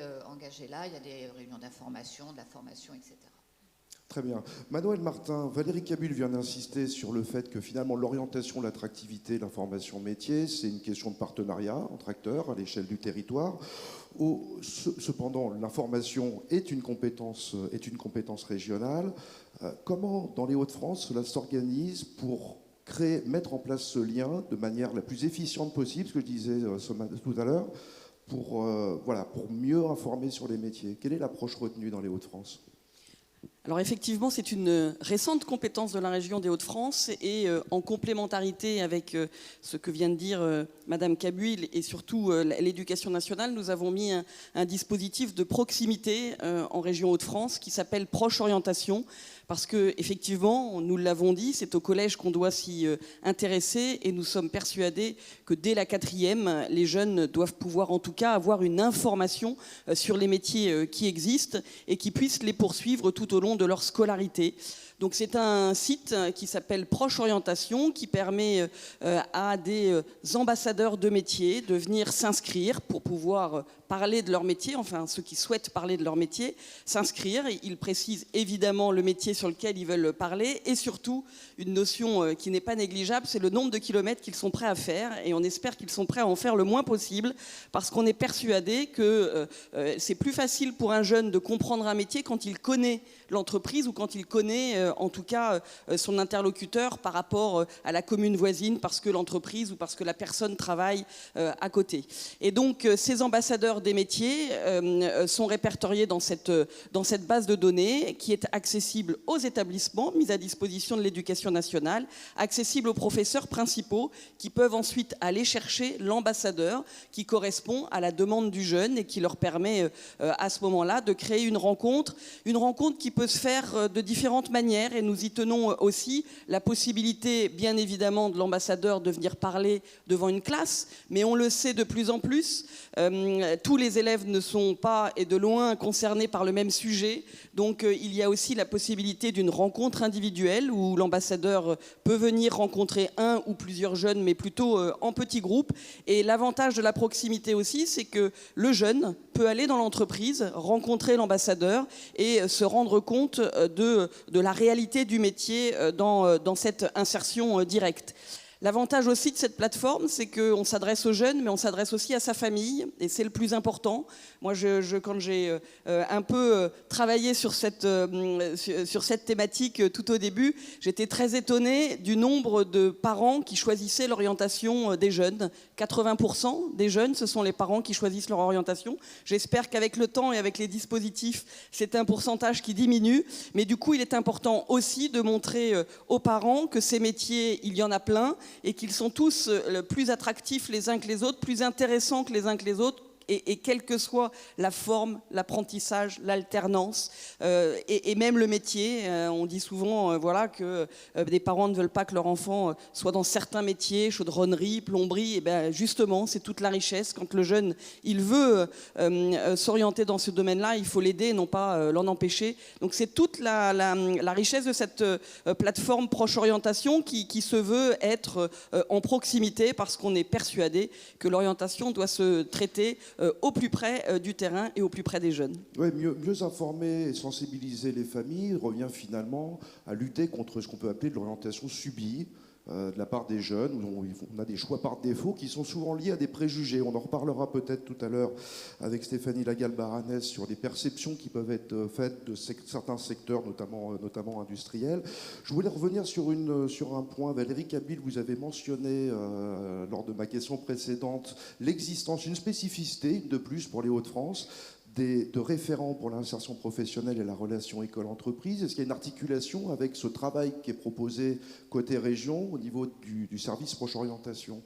là. Il y a des réunions d'information, de la formation, etc. Très bien. Manuel Martin, Valérie Cabul vient d'insister sur le fait que finalement l'orientation, l'attractivité, l'information métier, c'est une question de partenariat entre acteurs à l'échelle du territoire. Cependant, l'information est une compétence régionale. Comment, dans les Hauts-de-France, cela s'organise pour mettre en place ce lien de manière la plus efficiente possible, ce que je disais tout à l'heure, pour mieux informer sur les métiers? Quelle est l'approche retenue dans les Hauts-de-France? Alors effectivement, c'est une récente compétence de la région des Hauts-de-France et en complémentarité avec ce que vient de dire Madame Cabul et surtout l'éducation nationale, nous avons mis un dispositif de proximité en région Hauts-de-France qui s'appelle Proche Orientation. Parce que, effectivement, nous l'avons dit, c'est au collège qu'on doit s'y intéresser et nous sommes persuadés que dès la 4e, les jeunes doivent pouvoir en tout cas avoir une information sur les métiers qui existent et qui puissent les poursuivre tout au long de leur scolarité. Donc c'est un site qui s'appelle Proche Orientation qui permet à des ambassadeurs de métiers de venir s'inscrire pour pouvoir parler de leur métier, enfin ceux qui souhaitent parler de leur métier, s'inscrire. Ils précisent évidemment le métier sur lequel ils veulent parler et surtout une notion qui n'est pas négligeable, c'est le nombre de kilomètres qu'ils sont prêts à faire et on espère qu'ils sont prêts à en faire le moins possible parce qu'on est persuadé que c'est plus facile pour un jeune de comprendre un métier quand il connaît l'entreprise ou quand il connaît en tout cas son interlocuteur par rapport à la commune voisine parce que l'entreprise ou parce que la personne travaille à côté. Et donc ces ambassadeurs des métiers sont répertoriés dans cette base de données qui est accessible aux établissements, mise à disposition de l'éducation nationale, accessible aux professeurs principaux qui peuvent ensuite aller chercher l'ambassadeur qui correspond à la demande du jeune et qui leur permet à ce moment-là de créer une rencontre qui peut se faire de différentes manières et nous y tenons aussi la possibilité bien évidemment de l'ambassadeur de venir parler devant une classe, mais on le sait de plus en plus, tous les élèves ne sont pas et de loin concernés par le même sujet, donc il y a aussi la possibilité d'une rencontre individuelle où l'ambassadeur peut venir rencontrer un ou plusieurs jeunes, mais plutôt en petits groupes. Et l'avantage de la proximité aussi, c'est que le jeune peut aller dans l'entreprise, rencontrer l'ambassadeur et se rendre compte de la réalité du métier dans cette insertion directe. L'avantage aussi de cette plateforme, c'est qu'on s'adresse aux jeunes, mais on s'adresse aussi à sa famille, et c'est le plus important. Moi, quand j'ai un peu travaillé sur cette thématique tout au début, j'étais très étonnée du nombre de parents qui choisissaient l'orientation des jeunes. 80% des jeunes, ce sont les parents qui choisissent leur orientation. J'espère qu'avec le temps et avec les dispositifs, c'est un pourcentage qui diminue. Mais du coup, il est important aussi de montrer aux parents que ces métiers, il y en a plein, et qu'ils sont tous plus attractifs les uns que les autres, plus intéressants que les uns que les autres, et quelle que soit la forme, l'apprentissage, l'alternance, et même le métier. On dit souvent voilà, que des parents ne veulent pas que leur enfant soit dans certains métiers, chaudronnerie, plomberie. Et bien justement, c'est toute la richesse. Quand le jeune il veut s'orienter dans ce domaine-là, il faut l'aider, non pas l'en empêcher. Donc c'est toute la richesse de cette plateforme Proche Orientation qui se veut être en proximité, parce qu'on est persuadé que l'orientation doit se traiter au plus près du terrain et au plus près des jeunes. Ouais, mieux informer et sensibiliser les familles revient finalement à lutter contre ce qu'on peut appeler de l'orientation subie de la part des jeunes, où on a des choix par défaut qui sont souvent liés à des préjugés. On en reparlera peut-être tout à l'heure avec Stéphanie Lagal-Baranès sur les perceptions qui peuvent être faites de certains secteurs, notamment industriels. Je voulais revenir sur un point. Valérie Kabyl, vous avez mentionné lors de ma question précédente l'existence, une spécificité de plus pour les Hauts-de-France, de référents pour l'insertion professionnelle et la relation école-entreprise. Est-ce qu'il y a une articulation avec ce travail qui est proposé côté région au niveau du service Proche Orientation ?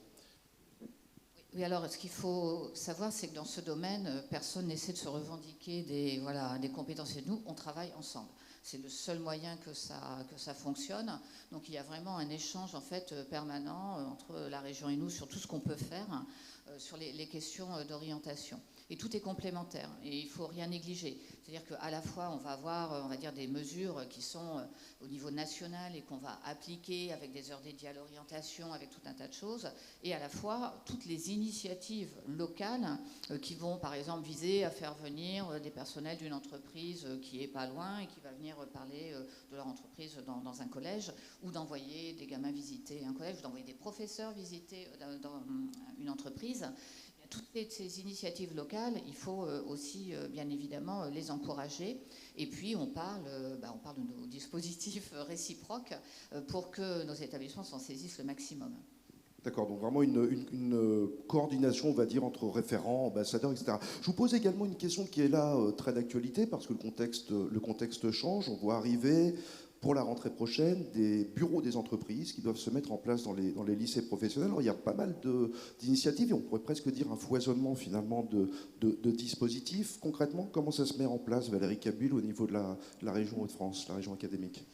Oui, alors ce qu'il faut savoir, c'est que dans ce domaine, personne n'essaie de se revendiquer des compétences. Et nous, on travaille ensemble. C'est le seul moyen que ça fonctionne. Donc il y a vraiment un échange en fait permanent entre la région et nous sur tout ce qu'on peut faire sur les questions d'orientation. Et tout est complémentaire et il ne faut rien négliger. C'est-à-dire qu'à la fois, on va avoir, on va dire, des mesures qui sont au niveau national et qu'on va appliquer avec des heures dédiées à l'orientation, avec tout un tas de choses, et à la fois toutes les initiatives locales qui vont, par exemple, viser à faire venir des personnels d'une entreprise qui est pas loin et qui va venir parler de leur entreprise dans un collège, ou d'envoyer des gamins visiter un collège, ou d'envoyer des professeurs visiter dans une entreprise. Toutes ces initiatives locales, il faut aussi, bien évidemment, les encourager. Et puis, on parle de nos dispositifs réciproques pour que nos établissements s'en saisissent le maximum. D'accord, donc vraiment une coordination, on va dire, entre référents, ambassadeurs, etc. Je vous pose également une question qui est là, très d'actualité, parce que le contexte change. On voit arriver, pour la rentrée prochaine, des bureaux des entreprises qui doivent se mettre en place dans les lycées professionnels. Alors, il y a pas mal d'initiatives, et on pourrait presque dire un foisonnement finalement de dispositifs. Concrètement, comment ça se met en place, Valérie Kabyl, au niveau de la région Hauts-de-France, la région académique ?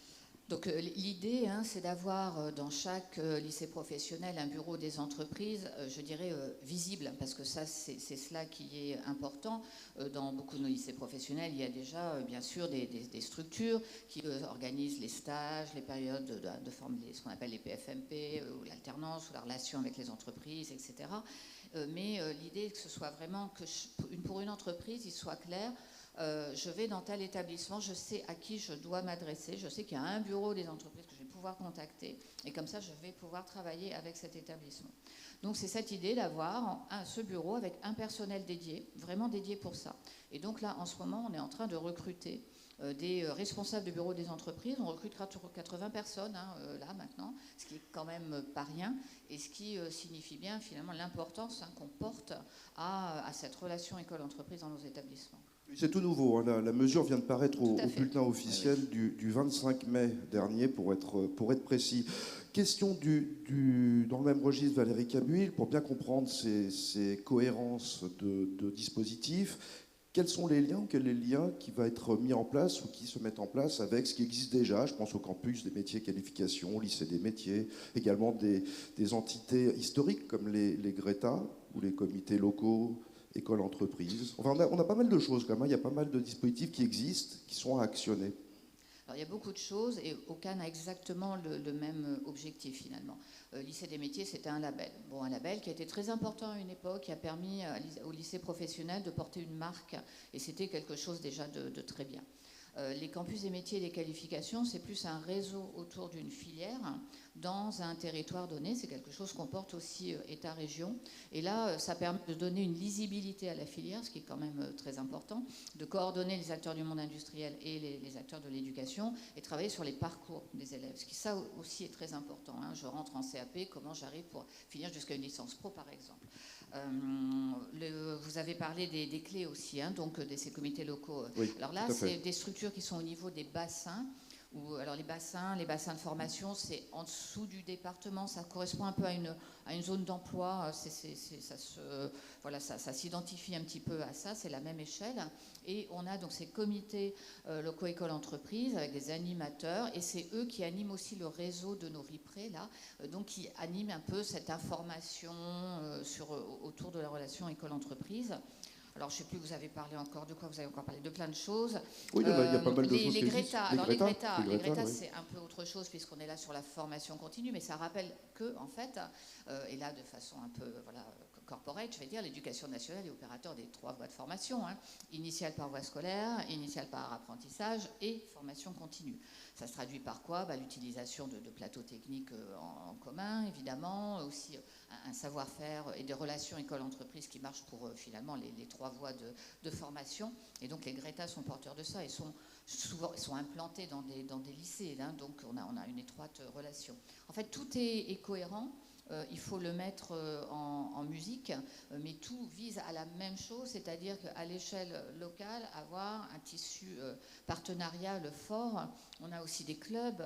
Donc l'idée, c'est d'avoir dans chaque lycée professionnel un bureau des entreprises, je dirais, visible, parce que ça, c'est cela qui est important. Dans beaucoup de nos lycées professionnels, il y a déjà, bien sûr, des structures qui organisent les stages, les périodes de forme, ce qu'on appelle les PFMP, ou l'alternance, ou la relation avec les entreprises, etc. Mais l'idée, que ce soit vraiment que pour une entreprise, il soit clair. Je vais dans tel établissement, je sais à qui je dois m'adresser, je sais qu'il y a un bureau des entreprises que je vais pouvoir contacter, et comme ça je vais pouvoir travailler avec cet établissement. Donc c'est cette idée d'avoir ce bureau avec un personnel dédié, vraiment dédié pour ça. Et donc là, en ce moment, on est en train de recruter des responsables de bureaux des entreprises. On recrute 80 personnes là maintenant, ce qui est quand même pas rien, et ce qui signifie bien finalement l'importance qu'on porte à cette relation école-entreprise dans nos établissements. C'est tout nouveau. La mesure vient de paraître au bulletin officiel du 25 mai dernier, pour être précis. Question dans le même registre, Valérie Kabyl, pour bien comprendre ces cohérences de dispositifs. Quels sont les liens, qui vont être mis en place ou qui se mettent en place avec ce qui existe déjà? Je pense au campus des métiers qualification, au lycée des métiers, également des entités historiques comme les GRETA ou les comités locaux, école, entreprise. Enfin, on a pas mal de choses quand même. Il y a pas mal de dispositifs qui existent, qui sont à actionner. Alors, il y a beaucoup de choses et aucun n'a exactement le même objectif finalement. Lycée des métiers, c'était un label. Bon, un label qui a été très important à une époque, qui a permis au lycée professionnel de porter une marque, et c'était quelque chose déjà de très bien. Les campus des métiers et des qualifications, c'est plus un réseau autour d'une filière dans un territoire donné. C'est quelque chose qu'on porte aussi État-région. Et là, ça permet de donner une lisibilité à la filière, ce qui est quand même très important, de coordonner les acteurs du monde industriel et les acteurs de l'éducation et travailler sur les parcours des élèves. Ce qui, ça aussi, est très important. Hein. Je rentre en CAP, comment j'arrive pour finir jusqu'à une licence pro, par exemple. Vous avez parlé des clés aussi, hein, donc de ces comités locaux. Oui, alors là, c'est des structures qui sont au niveau des bassins. Alors les bassins de formation, c'est en dessous du département. Ça correspond un peu à une zone d'emploi. Ça s'identifie un petit peu à ça. C'est la même échelle. Et on a donc ces comités locaux écoles-entreprises avec des animateurs. Et c'est eux qui animent aussi le réseau de nos RIPRE, là, donc qui animent un peu cette information autour de la relation école-entreprise. Alors, je ne sais plus, vous avez parlé encore de quoi? Vous avez encore parlé de plein de choses. Oui, il y a pas mal de choses. Les Greta. Alors, les Greta, oui. c'est un peu autre chose puisqu'on est là sur la formation continue, mais ça rappelle que, en fait, et là, de façon un peu corporate, je vais dire, l'éducation nationale est opérateur des 3 voies de formation. Hein. Initiale par voie scolaire, initiale par apprentissage et formation continue. Ça se traduit par quoi? L'utilisation de plateaux techniques en commun, évidemment, aussi un savoir-faire et des relations école-entreprise qui marchent pour finalement les 3 voies de formation. Et donc les Greta sont porteurs de ça et sont implantés dans des lycées, hein, donc on a une étroite relation. En fait, tout est cohérent. Il faut le mettre en musique, mais tout vise à la même chose, c'est-à-dire qu'à l'échelle locale, avoir un tissu partenarial fort. On a aussi des clubs,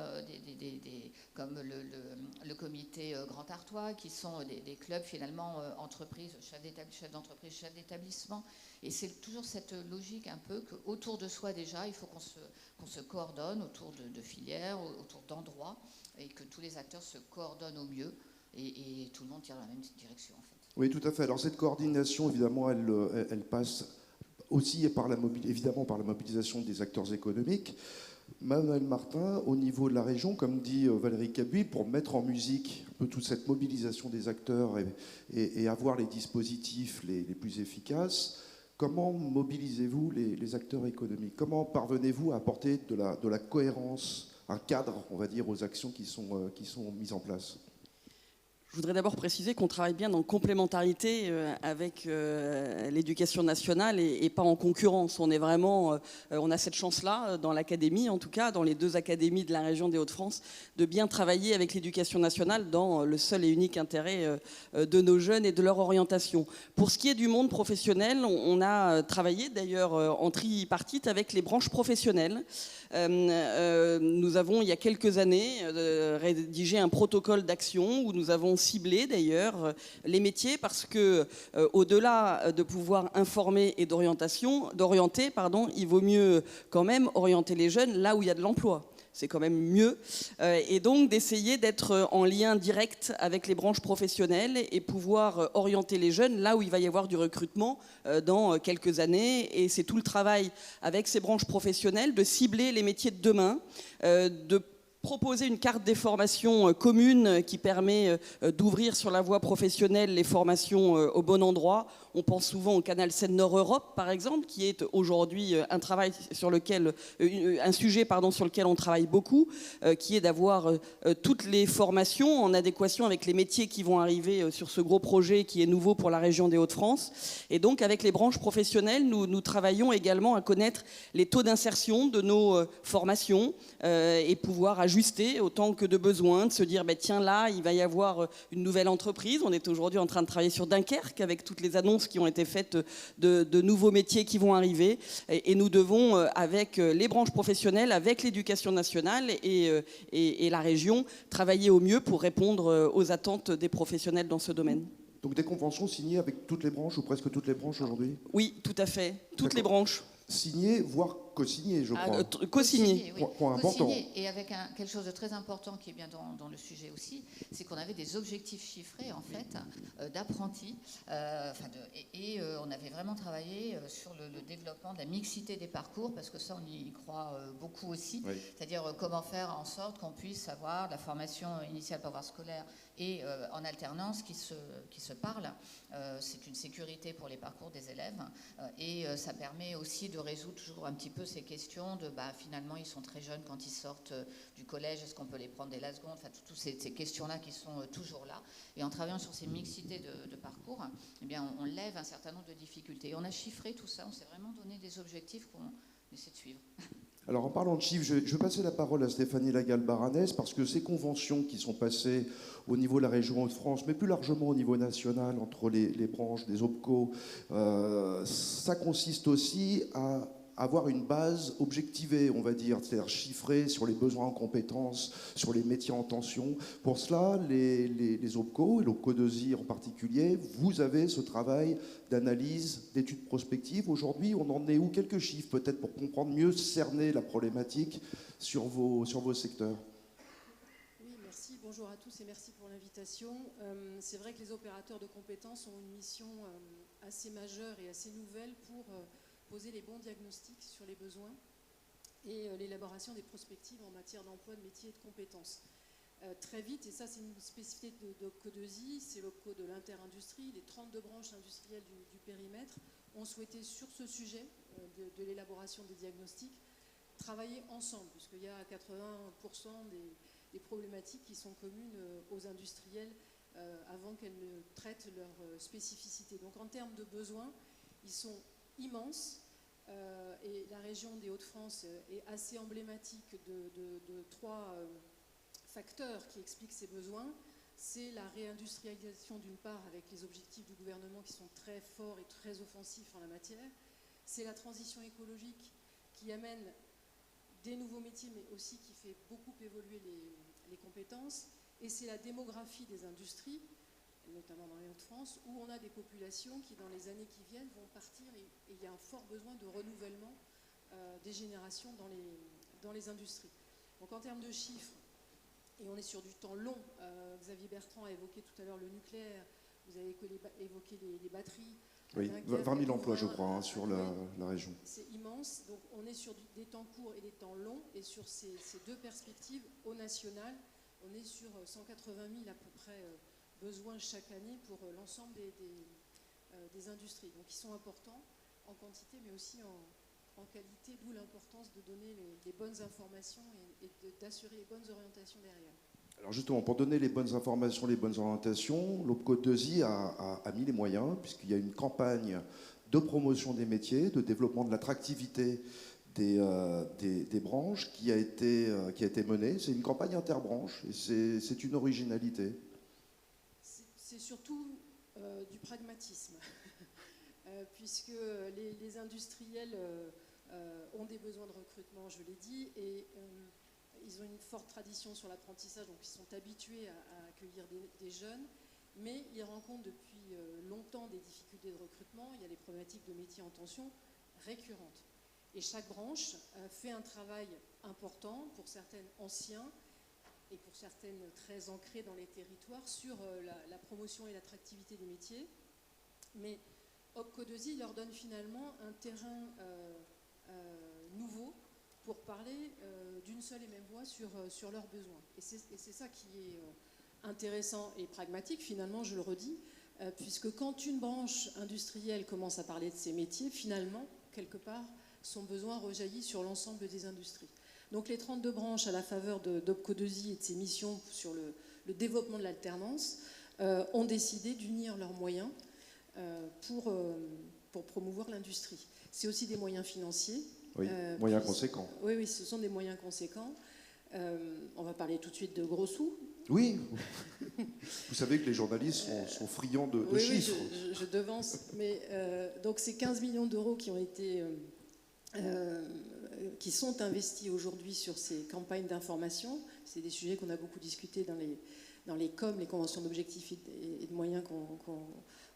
comme le comité Grand Artois, qui sont des clubs finalement entreprises, chefs d'entreprise, chefs d'établissement. Et c'est toujours cette logique un peu qu'autour de soi déjà, il faut qu'on se coordonne autour de filières, autour d'endroits, et que tous les acteurs se coordonnent au mieux. Et tout le monde tire dans la même direction, en fait. Oui, tout à fait. Alors cette coordination, évidemment, elle passe aussi évidemment par la mobilisation des acteurs économiques. Manuel Martin, au niveau de la région, comme dit Valérie Cabuil, pour mettre en musique un peu toute cette mobilisation des acteurs et avoir les dispositifs les plus efficaces, comment mobilisez-vous les acteurs économiques? Comment parvenez-vous à apporter de la cohérence, un cadre, on va dire, aux actions qui sont mises en place? Je voudrais d'abord préciser qu'on travaille bien en complémentarité avec l'éducation nationale et pas en concurrence. On a cette chance-là dans l'académie, en tout cas dans les 2 académies de la région des Hauts-de-France, de bien travailler avec l'éducation nationale dans le seul et unique intérêt de nos jeunes et de leur orientation. Pour ce qui est du monde professionnel, on a travaillé d'ailleurs en tripartite avec les branches professionnelles. Nous avons, il y a quelques années, rédigé un protocole d'action où nous avons ciblé d'ailleurs les métiers parce que au-delà de pouvoir informer et d'orienter, il vaut mieux quand même orienter les jeunes là où il y a de l'emploi. C'est quand même mieux. Et donc d'essayer d'être en lien direct avec les branches professionnelles et pouvoir orienter les jeunes là où il va y avoir du recrutement dans quelques années. Et c'est tout le travail avec ces branches professionnelles de cibler les métiers de demain, de proposer une carte des formations commune qui permet d'ouvrir sur la voie professionnelle les formations au bon endroit. On pense souvent au canal Seine-Nord Europe, par exemple, qui est aujourd'hui un sujet sur lequel on travaille beaucoup, qui est d'avoir toutes les formations en adéquation avec les métiers qui vont arriver sur ce gros projet qui est nouveau pour la région des Hauts-de-France. Et donc, avec les branches professionnelles, nous travaillons également à connaître les taux d'insertion de nos formations et pouvoir ajuster autant que de besoin, de se dire, tiens, là, il va y avoir une nouvelle entreprise. On est aujourd'hui en train de travailler sur Dunkerque avec toutes les annonces qui ont été faites de nouveaux métiers qui vont arriver. Et nous devons, avec les branches professionnelles, avec l'éducation nationale et la région, travailler au mieux pour répondre aux attentes des professionnels dans ce domaine. Donc des conventions signées avec toutes les branches ou presque toutes les branches aujourd'hui? Oui, tout à fait. Toutes les branches. Signées, voire co-signées, je crois. Co-signées. Oui. Point important. Et avec quelque chose de très important qui est bien dans le sujet aussi, c'est qu'on avait des objectifs chiffrés, en fait, d'apprentis. On avait vraiment travaillé sur le développement de la mixité des parcours, parce que ça, on y croit beaucoup aussi. Oui. C'est-à-dire comment faire en sorte qu'on puisse avoir la formation initiale par voie scolaire et en alternance qui se parlent. C'est une sécurité pour les parcours des élèves et ça permet aussi de résoudre toujours un petit peu peu ces questions de finalement ils sont très jeunes quand ils sortent du collège, est-ce qu'on peut les prendre dès la seconde, enfin toutes ces questions-là qui sont toujours là. Et en travaillant sur ces mixités de parcours, eh bien, on lève un certain nombre de difficultés. Et on a chiffré tout ça, on s'est vraiment donné des objectifs qu'on essaie de suivre. Alors en parlant de chiffres, je vais passer la parole à Stéphanie Lagal-Baranès parce que ces conventions qui sont passées au niveau de la région Hauts-de-France, mais plus largement au niveau national, entre les branches des OPCO, ça consiste aussi à avoir une base objectivée, on va dire, c'est-à-dire chiffrée sur les besoins en compétences, sur les métiers en tension. Pour cela, les OPCO, et l'OPCO 2I en particulier, vous avez ce travail d'analyse, d'études prospectives. Aujourd'hui, on en est où? Quelques chiffres peut-être pour comprendre mieux, cerner la problématique sur vos secteurs. Oui, merci. Bonjour à tous et merci pour l'invitation. C'est vrai que les opérateurs de compétences ont une mission assez majeure et assez nouvelle pour poser les bons diagnostics sur les besoins et l'élaboration des prospectives en matière d'emploi, de métier et de compétences. Très vite, et ça c'est une spécificité de l'OPCO 2I, c'est l'OPCO de l'interindustrie, les 32 branches industrielles du périmètre ont souhaité sur ce sujet de l'élaboration des diagnostics travailler ensemble, puisqu'il y a 80% des problématiques qui sont communes aux industriels avant qu'elles ne traitent leurs spécificités. Donc en termes de besoins, ils sont immense et la région des Hauts-de-France est assez emblématique de trois facteurs qui expliquent ces besoins. C'est la réindustrialisation d'une part avec les objectifs du gouvernement qui sont très forts et très offensifs en la matière. C'est la transition écologique qui amène des nouveaux métiers mais aussi qui fait beaucoup évoluer les compétences. Et c'est la démographie des industries, notamment dans les Hauts-de-France, où on a des populations qui, dans les années qui viennent, vont partir et il y a un fort besoin de renouvellement des générations dans les industries. Donc en termes de chiffres, et on est sur du temps long, Xavier Bertrand a évoqué tout à l'heure le nucléaire, vous avez évoqué les batteries. Oui, 20 000 emplois, je crois, sur la région. C'est immense, donc on est sur des temps courts et des temps longs, et sur ces deux perspectives, au national, on est sur 180 000 à peu près besoins chaque année pour l'ensemble des industries. Donc ils sont importants en quantité mais aussi en qualité, d'où l'importance de donner les bonnes informations et d'assurer les bonnes orientations derrière. Alors justement, pour donner les bonnes informations, les bonnes orientations, l'OPCO 2I a mis les moyens, puisqu'il y a une campagne de promotion des métiers, de développement de l'attractivité des branches qui a été menée. C'est une campagne interbranche et c'est une originalité. C'est surtout du pragmatisme, puisque les industriels ont des besoins de recrutement, je l'ai dit, et ils ont une forte tradition sur l'apprentissage, donc ils sont habitués à accueillir des jeunes, mais ils rencontrent depuis longtemps des difficultés de recrutement. Il y a des problématiques de métiers en tension récurrentes. Et chaque branche fait un travail important, pour certaines anciens, et pour certaines très ancrées dans les territoires, sur la promotion et l'attractivité des métiers. Mais OPCO 2I leur donne finalement un terrain nouveau pour parler d'une seule et même voix sur leurs besoins. Et c'est ça qui est intéressant et pragmatique, finalement, je le redis, puisque quand une branche industrielle commence à parler de ses métiers, finalement, quelque part, son besoin rejaillit sur l'ensemble des industries. Donc les 32 branches à la faveur d'OPCO 2I et de ses missions sur le développement de l'alternance ont décidé d'unir leurs moyens pour promouvoir l'industrie. C'est aussi des moyens financiers. Oui, moyens conséquents. Oui, ce sont des moyens conséquents. On va parler tout de suite de gros sous. Oui, vous savez que les journalistes sont friands de chiffres. Oui, je devance. Mais, donc c'est 15 millions d'euros qui sont investis aujourd'hui sur ces campagnes d'information. C'est des sujets qu'on a beaucoup discutés dans les COM, les conventions d'objectifs et de moyens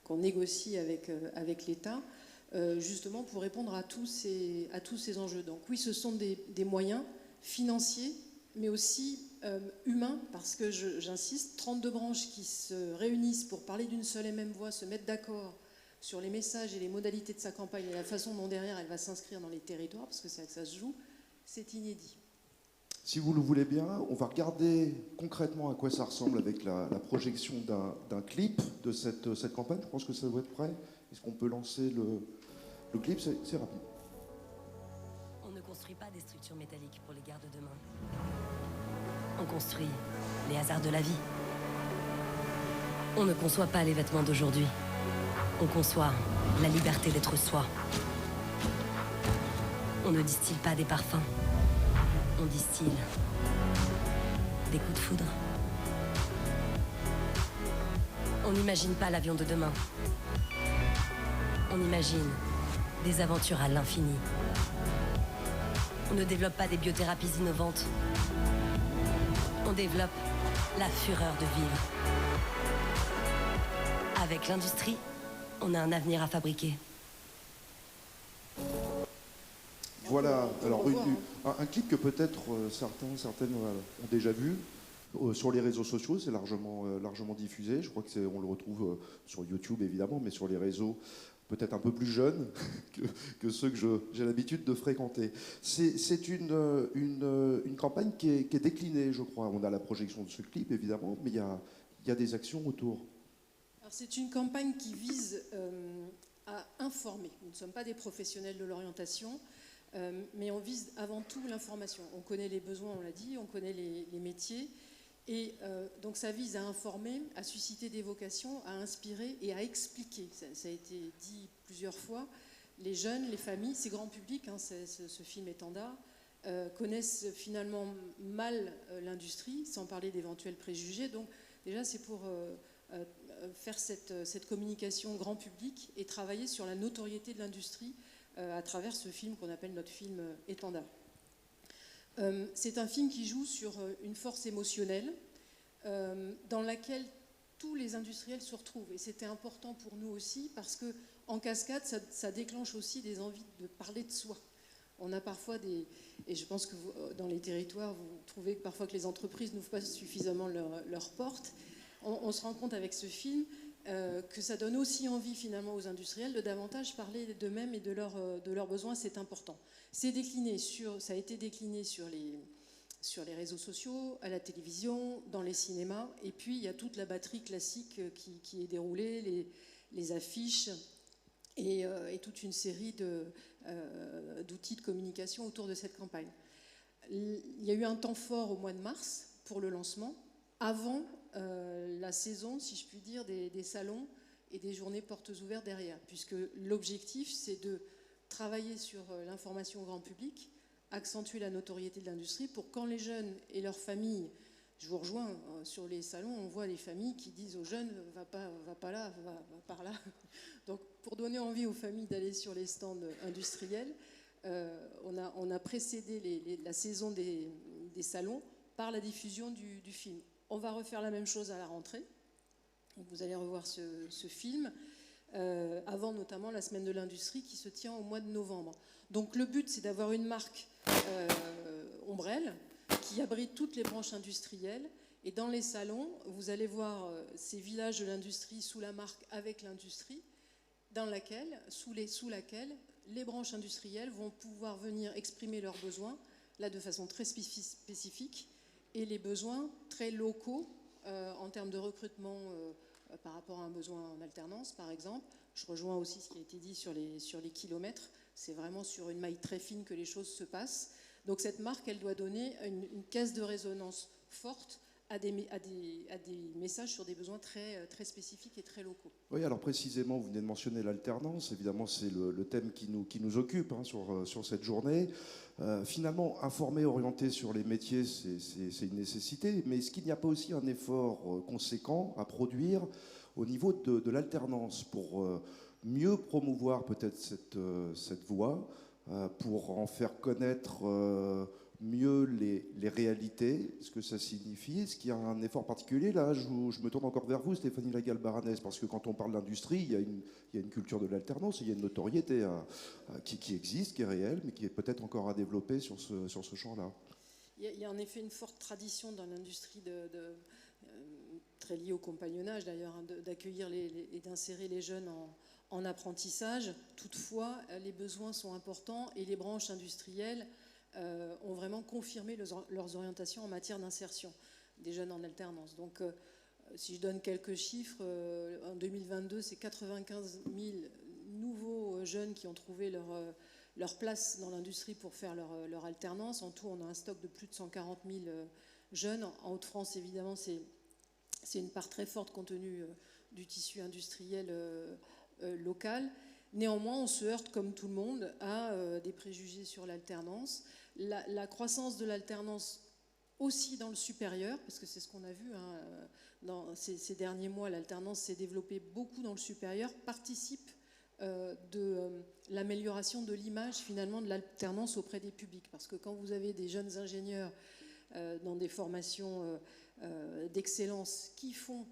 qu'on négocie avec l'État, justement pour répondre à tous ces enjeux. Donc oui, ce sont des moyens financiers, mais aussi humains, parce que j'insiste, 32 branches qui se réunissent pour parler d'une seule et même voix, se mettre d'accord sur les messages et les modalités de sa campagne et la façon dont derrière elle va s'inscrire dans les territoires, parce que c'est là que ça se joue, c'est inédit. Si vous le voulez bien, on va regarder concrètement à quoi ça ressemble avec la projection d'un clip de cette campagne. Je pense que ça doit être prêt. Est-ce qu'on peut lancer le clip? C'est rapide. On ne construit pas des structures métalliques pour les guerres de demain. On construit les hasards de la vie. On ne conçoit pas les vêtements d'aujourd'hui. On conçoit la liberté d'être soi. On ne distille pas des parfums. On distille des coups de foudre. On n'imagine pas l'avion de demain. On imagine des aventures à l'infini. On ne développe pas des biothérapies innovantes. On développe la fureur de vivre. Avec l'industrie, on a un avenir à fabriquer. Voilà, alors un clip que peut-être certaines ont déjà vu sur les réseaux sociaux, c'est largement diffusé. Je crois on le retrouve sur YouTube évidemment, mais sur les réseaux peut-être un peu plus jeunes que ceux que j'ai l'habitude de fréquenter. C'est une campagne qui est déclinée, je crois. On a la projection de ce clip évidemment, mais il y a des actions autour. Alors c'est une campagne qui vise à informer. Nous ne sommes pas des professionnels de l'orientation. Mais on vise avant tout l'information. On connaît les besoins, on l'a dit, on connaît les métiers. Et donc ça vise à informer, à susciter des vocations, à inspirer et à expliquer. Ça a été dit plusieurs fois. Les jeunes, les familles, c'est grand public, hein, ce film étendard, connaissent finalement mal l'industrie, sans parler d'éventuels préjugés. Donc déjà c'est pour faire cette communication grand public et travailler sur la notoriété de l'industrie à travers ce film qu'on appelle notre film étendard. C'est un film qui joue sur une force émotionnelle dans laquelle tous les industriels se retrouvent. Et c'était important pour nous aussi parce qu'en cascade, ça déclenche aussi des envies de parler de soi. On a parfois et je pense que dans les territoires, vous trouvez parfois que les entreprises n'ouvrent pas suffisamment leurs portes. On se rend compte avec ce film que ça donne aussi envie finalement aux industriels de davantage parler d'eux-mêmes et de leurs besoins, c'est important. Ça a été décliné sur les réseaux sociaux, à la télévision, dans les cinémas, et puis il y a toute la batterie classique qui est déroulée, les affiches et toute une série d'outils de communication autour de cette campagne. Il y a eu un temps fort au mois de mars pour le lancement, avant la saison, si je puis dire, des salons et des journées portes ouvertes derrière, puisque l'objectif, c'est de travailler sur l'information au grand public, accentuer la notoriété de l'industrie pour quand les jeunes et leurs familles, je vous rejoins, sur les salons, on voit les familles qui disent aux jeunes « va pas là, va par là ». Donc pour donner envie aux familles d'aller sur les stands industriels, on a précédé la saison des salons par la diffusion du film. On va refaire la même chose à la rentrée. Vous allez revoir ce film, avant notamment la semaine de l'industrie qui se tient au mois de novembre. Donc le but, c'est d'avoir une marque ombrelle qui abrite toutes les branches industrielles. Et dans les salons, vous allez voir ces villages de l'industrie sous la marque avec l'industrie, sous laquelle les branches industrielles vont pouvoir venir exprimer leurs besoins, là de façon très spécifique, et les besoins très locaux en termes de recrutement par rapport à un besoin en alternance, par exemple. Je rejoins aussi ce qui a été dit sur les kilomètres. C'est vraiment sur une maille très fine que les choses se passent. Donc cette marque, elle doit donner une caisse de résonance forte à des messages sur des besoins très, très spécifiques et très locaux. Oui, alors précisément, vous venez de mentionner l'alternance. Évidemment, c'est le thème qui nous occupe sur cette journée. Finalement, informer, orienter sur les métiers, c'est une nécessité. Mais est-ce qu'il n'y a pas aussi un effort conséquent à produire au niveau de l'alternance pour mieux promouvoir peut-être cette voie, pour en faire connaître mieux les réalités, ce que ça signifie? Est-ce qu'il y a un effort particulier? Là, je me tourne encore vers vous, Stéphanie Lagal-Baranès, parce que quand on parle d'industrie, il y a une culture de l'alternance, il y a une notoriété qui existe, qui est réelle, mais qui est peut-être encore à développer sur ce champ-là. Il y a en effet une forte tradition dans l'industrie très liée au compagnonnage d'ailleurs, hein, d'accueillir et d'insérer les jeunes en apprentissage. Toutefois, les besoins sont importants et les branches industrielles ont vraiment confirmé leurs orientations en matière d'insertion des jeunes en alternance. Donc, si je donne quelques chiffres, en 2022, c'est 95 000 nouveaux jeunes qui ont trouvé leur place dans l'industrie pour faire leur alternance. En tout, on a un stock de plus de 140 000 jeunes. En Hauts-de-France, évidemment, c'est une part très forte compte tenu du tissu industriel local. Néanmoins, on se heurte, comme tout le monde, à des préjugés sur l'alternance. La croissance de l'alternance aussi dans le supérieur, parce que c'est ce qu'on a vu dans ces derniers mois, l'alternance s'est développée beaucoup dans le supérieur, participe de l'amélioration de l'image finalement de l'alternance auprès des publics. Parce que quand vous avez des jeunes ingénieurs dans des formations d'excellence qui font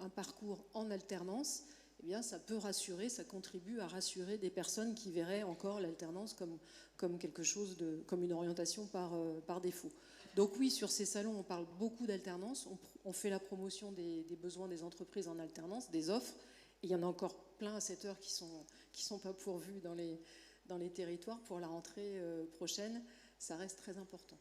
un parcours en alternance, eh bien, ça peut rassurer, ça contribue à rassurer des personnes qui verraient encore l'alternance comme quelque chose comme une orientation par défaut. Donc oui, sur ces salons, on parle beaucoup d'alternance, on fait la promotion des besoins des entreprises en alternance, des offres, et il y en a encore plein à cette heure qui sont pas pourvus dans les territoires. Pour la rentrée prochaine, ça reste très important.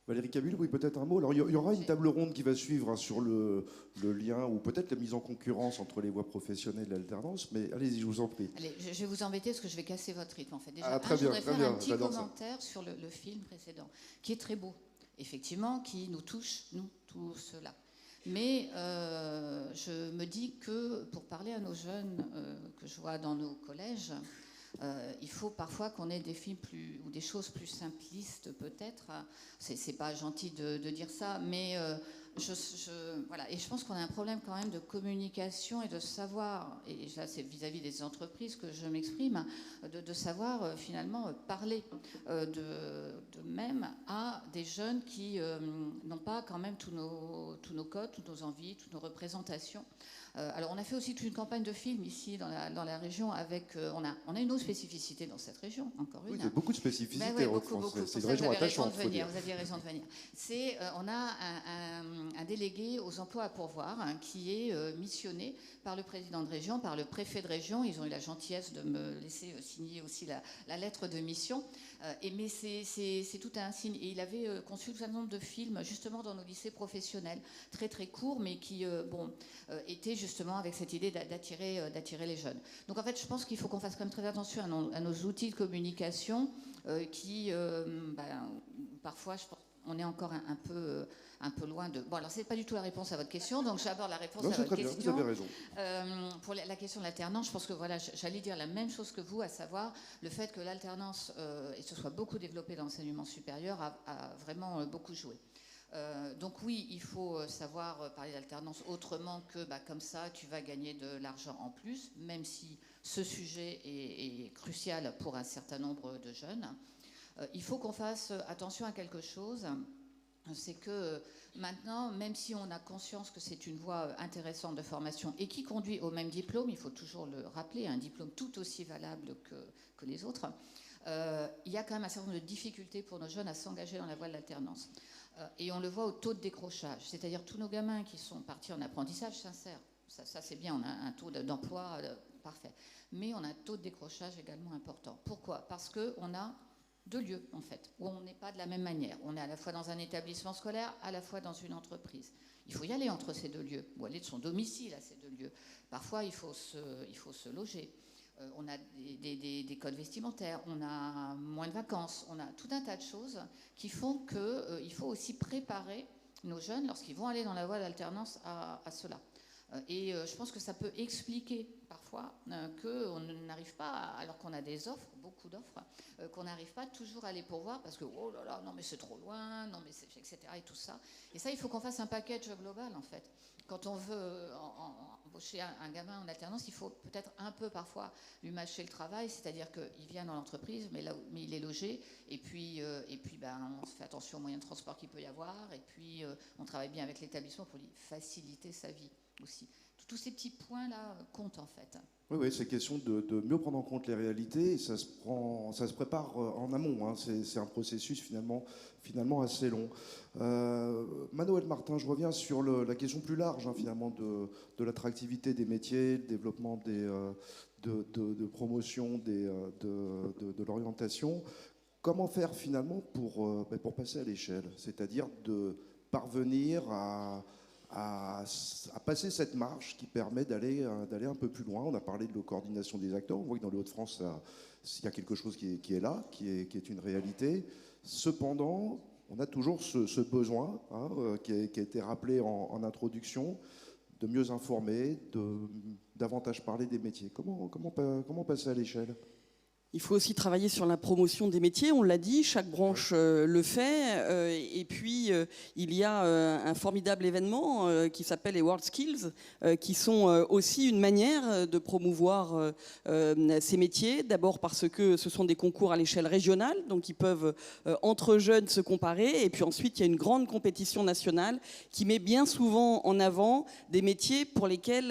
Valérie Kabul, oui, peut-être un mot. Alors, il y aura une table ronde qui va suivre sur le lien ou peut-être la mise en concurrence entre les voies professionnelles et l'alternance, mais allez-y, je vous en prie. Allez, je vais vous embêter parce que je vais casser votre rythme en fait. Déjà, très bien, je voudrais faire un petit j'adore commentaire sur le film précédent, qui est très beau, effectivement, qui nous touche, nous, tous ceux-là. Mais je me dis que pour parler à nos jeunes que je vois dans nos collèges, il faut parfois qu'on ait des films ou des choses plus simplistes peut-être. C'est pas gentil de dire ça, mais voilà. Et je pense qu'on a un problème quand même de communication et de savoir, et là c'est vis-à-vis des entreprises que je m'exprime, de savoir finalement parler de même à des jeunes qui n'ont pas quand même tous nos codes, toutes nos envies, toutes nos représentations. Alors on a fait aussi toute une campagne de films ici dans la région avec on a une autre spécificité dans cette région, encore une. Oui, il y a beaucoup de spécificités. Ben ouais, beaucoup. C'est une région attachante. Vous aviez raison de venir. On a un délégué aux emplois à pourvoir qui est missionné par le président de région, par le préfet de région. Ils ont eu la gentillesse de me laisser signer aussi la lettre de mission. Mais c'est tout un signe. Et il avait conçu tout un nombre de films justement dans nos lycées professionnels, très très courts, mais qui étaient justement avec cette idée d'attirer les jeunes. Donc en fait, je pense qu'il faut qu'on fasse quand même très attention à nos outils de communication qui, parfois, je pense, on est encore un peu loin de... Bon, alors c'est pas du tout la réponse à votre question, donc j'aborde la réponse à votre question. Bien, vous avez raison. Pour la question de l'alternance, je pense que voilà, j'allais dire la même chose que vous, à savoir le fait que l'alternance, et ce soit beaucoup développé dans l'enseignement supérieur, a vraiment beaucoup joué. Donc oui, il faut savoir parler d'alternance autrement que comme ça, tu vas gagner de l'argent en plus, même si ce sujet est crucial pour un certain nombre de jeunes. Il faut qu'on fasse attention à quelque chose, c'est que maintenant, même si on a conscience que c'est une voie intéressante de formation et qui conduit au même diplôme, il faut toujours le rappeler, un diplôme tout aussi valable que les autres, il y a quand même un certain nombre de difficultés pour nos jeunes à s'engager dans la voie de l'alternance. Et on le voit au taux de décrochage, c'est-à-dire tous nos gamins qui sont partis en apprentissage sincère, ça c'est bien, on a un taux d'emploi parfait, mais on a un taux de décrochage également important. Pourquoi ? Parce qu'on a deux lieux en fait, où on n'est pas de la même manière. On est à la fois dans un établissement scolaire, à la fois dans une entreprise. Il faut y aller entre ces deux lieux, ou aller de son domicile à ces deux lieux. Parfois il faut se loger. On a des codes vestimentaires, on a moins de vacances, on a tout un tas de choses qui font qu'il faut aussi préparer nos jeunes, lorsqu'ils vont aller dans la voie d'alternance, à cela. Et je pense que ça peut expliquer parfois qu'on n'arrive pas, alors qu'on a des offres, beaucoup d'offres, qu'on n'arrive pas toujours à les pourvoir parce que oh là là, non mais c'est trop loin, non mais c'est etc. et tout ça. Et ça, il faut qu'on fasse un package global en fait. Quand on veut embaucher un gamin en alternance, il faut peut-être un peu parfois lui mâcher le travail, c'est-à-dire qu'il vient dans l'entreprise, mais il est logé, et puis on se fait attention aux moyens de transport qu'il peut y avoir, et puis on travaille bien avec l'établissement pour lui faciliter sa vie aussi. Tous ces petits points-là comptent en fait. Oui, c'est question de mieux prendre en compte les réalités. Et ça se prépare en amont. Hein. C'est un processus finalement assez long. Manuel Martin, je reviens sur la question plus large finalement de l'attractivité des métiers, le développement de promotion de l'orientation. Comment faire finalement pour passer à l'échelle, c'est-à-dire de parvenir à à passer cette marche qui permet d'aller un peu plus loin. On a parlé de la coordination des acteurs. On voit que dans les Hauts-de-France, il y a quelque chose qui est là, qui est une réalité. Cependant, on a toujours ce besoin qui a été rappelé en introduction, de mieux informer, de davantage parler des métiers. Comment passer à l'échelle ? Il faut aussi travailler sur la promotion des métiers, on l'a dit, chaque branche le fait. Et puis, il y a un formidable événement qui s'appelle les World Skills, qui sont aussi une manière de promouvoir ces métiers. D'abord parce que ce sont des concours à l'échelle régionale, donc ils peuvent, entre jeunes, se comparer. Et puis ensuite, il y a une grande compétition nationale qui met bien souvent en avant des métiers pour lesquels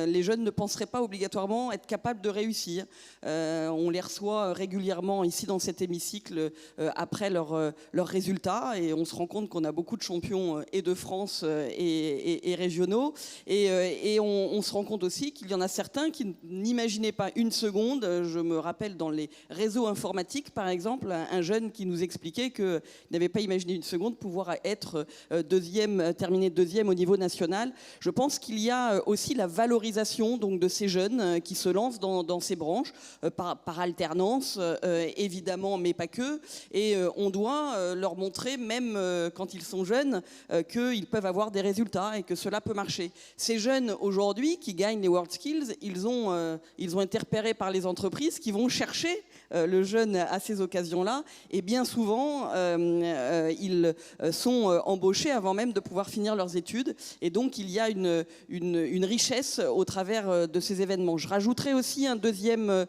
les jeunes ne penseraient pas obligatoirement être capables de réussir. On les reçoit régulièrement ici dans cet hémicycle après leurs résultats, et on se rend compte qu'on a beaucoup de champions et de France et régionaux, et on se rend compte aussi qu'il y en a certains qui n'imaginaient pas une seconde. Je me rappelle dans les réseaux informatiques par exemple, un jeune qui nous expliquait qu'il n'avait pas imaginé une seconde pouvoir être terminer deuxième au niveau national. Je pense qu'il y a aussi la valorisation donc de ces jeunes qui se lancent dans ces branches par alternance, évidemment, mais pas que. Et on doit leur montrer, même quand ils sont jeunes, qu'ils peuvent avoir des résultats et que cela peut marcher. Ces jeunes, aujourd'hui, qui gagnent les World Skills, ils ont été repérés par les entreprises qui vont chercher le jeune à ces occasions-là. Et bien souvent, ils sont embauchés avant même de pouvoir finir leurs études. Et donc, il y a une richesse au travers de ces événements. Je rajouterai aussi un deuxième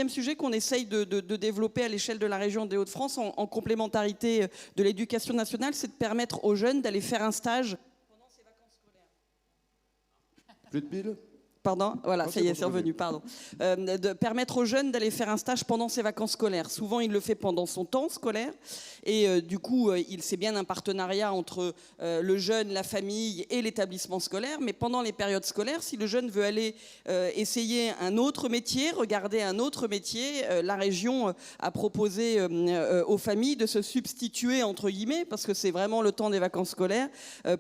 sujet qu'on essaye de développer à l'échelle de la région des Hauts-de-France en complémentarité de l'éducation nationale, c'est de permettre aux jeunes d'aller faire un stage pendant ces vacances scolaires. Plus de pile ? Pardon, voilà, ça y est, c'est revenu, pardon. De permettre aux jeunes d'aller faire un stage pendant ses vacances scolaires. Souvent, il le fait pendant son temps scolaire. Et du coup, c'est bien un partenariat entre le jeune, la famille et l'établissement scolaire. Mais pendant les périodes scolaires, si le jeune veut aller essayer un autre métier, regarder un autre métier, la région a proposé aux familles de se substituer, entre guillemets, parce que c'est vraiment le temps des vacances scolaires,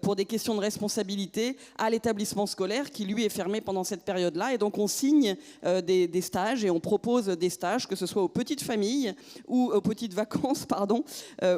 pour des questions de responsabilité à l'établissement scolaire qui, lui, est fermé pendant cette période-là. Et donc, on signe des stages et on propose des stages, que ce soit aux petites familles ou aux petites vacances,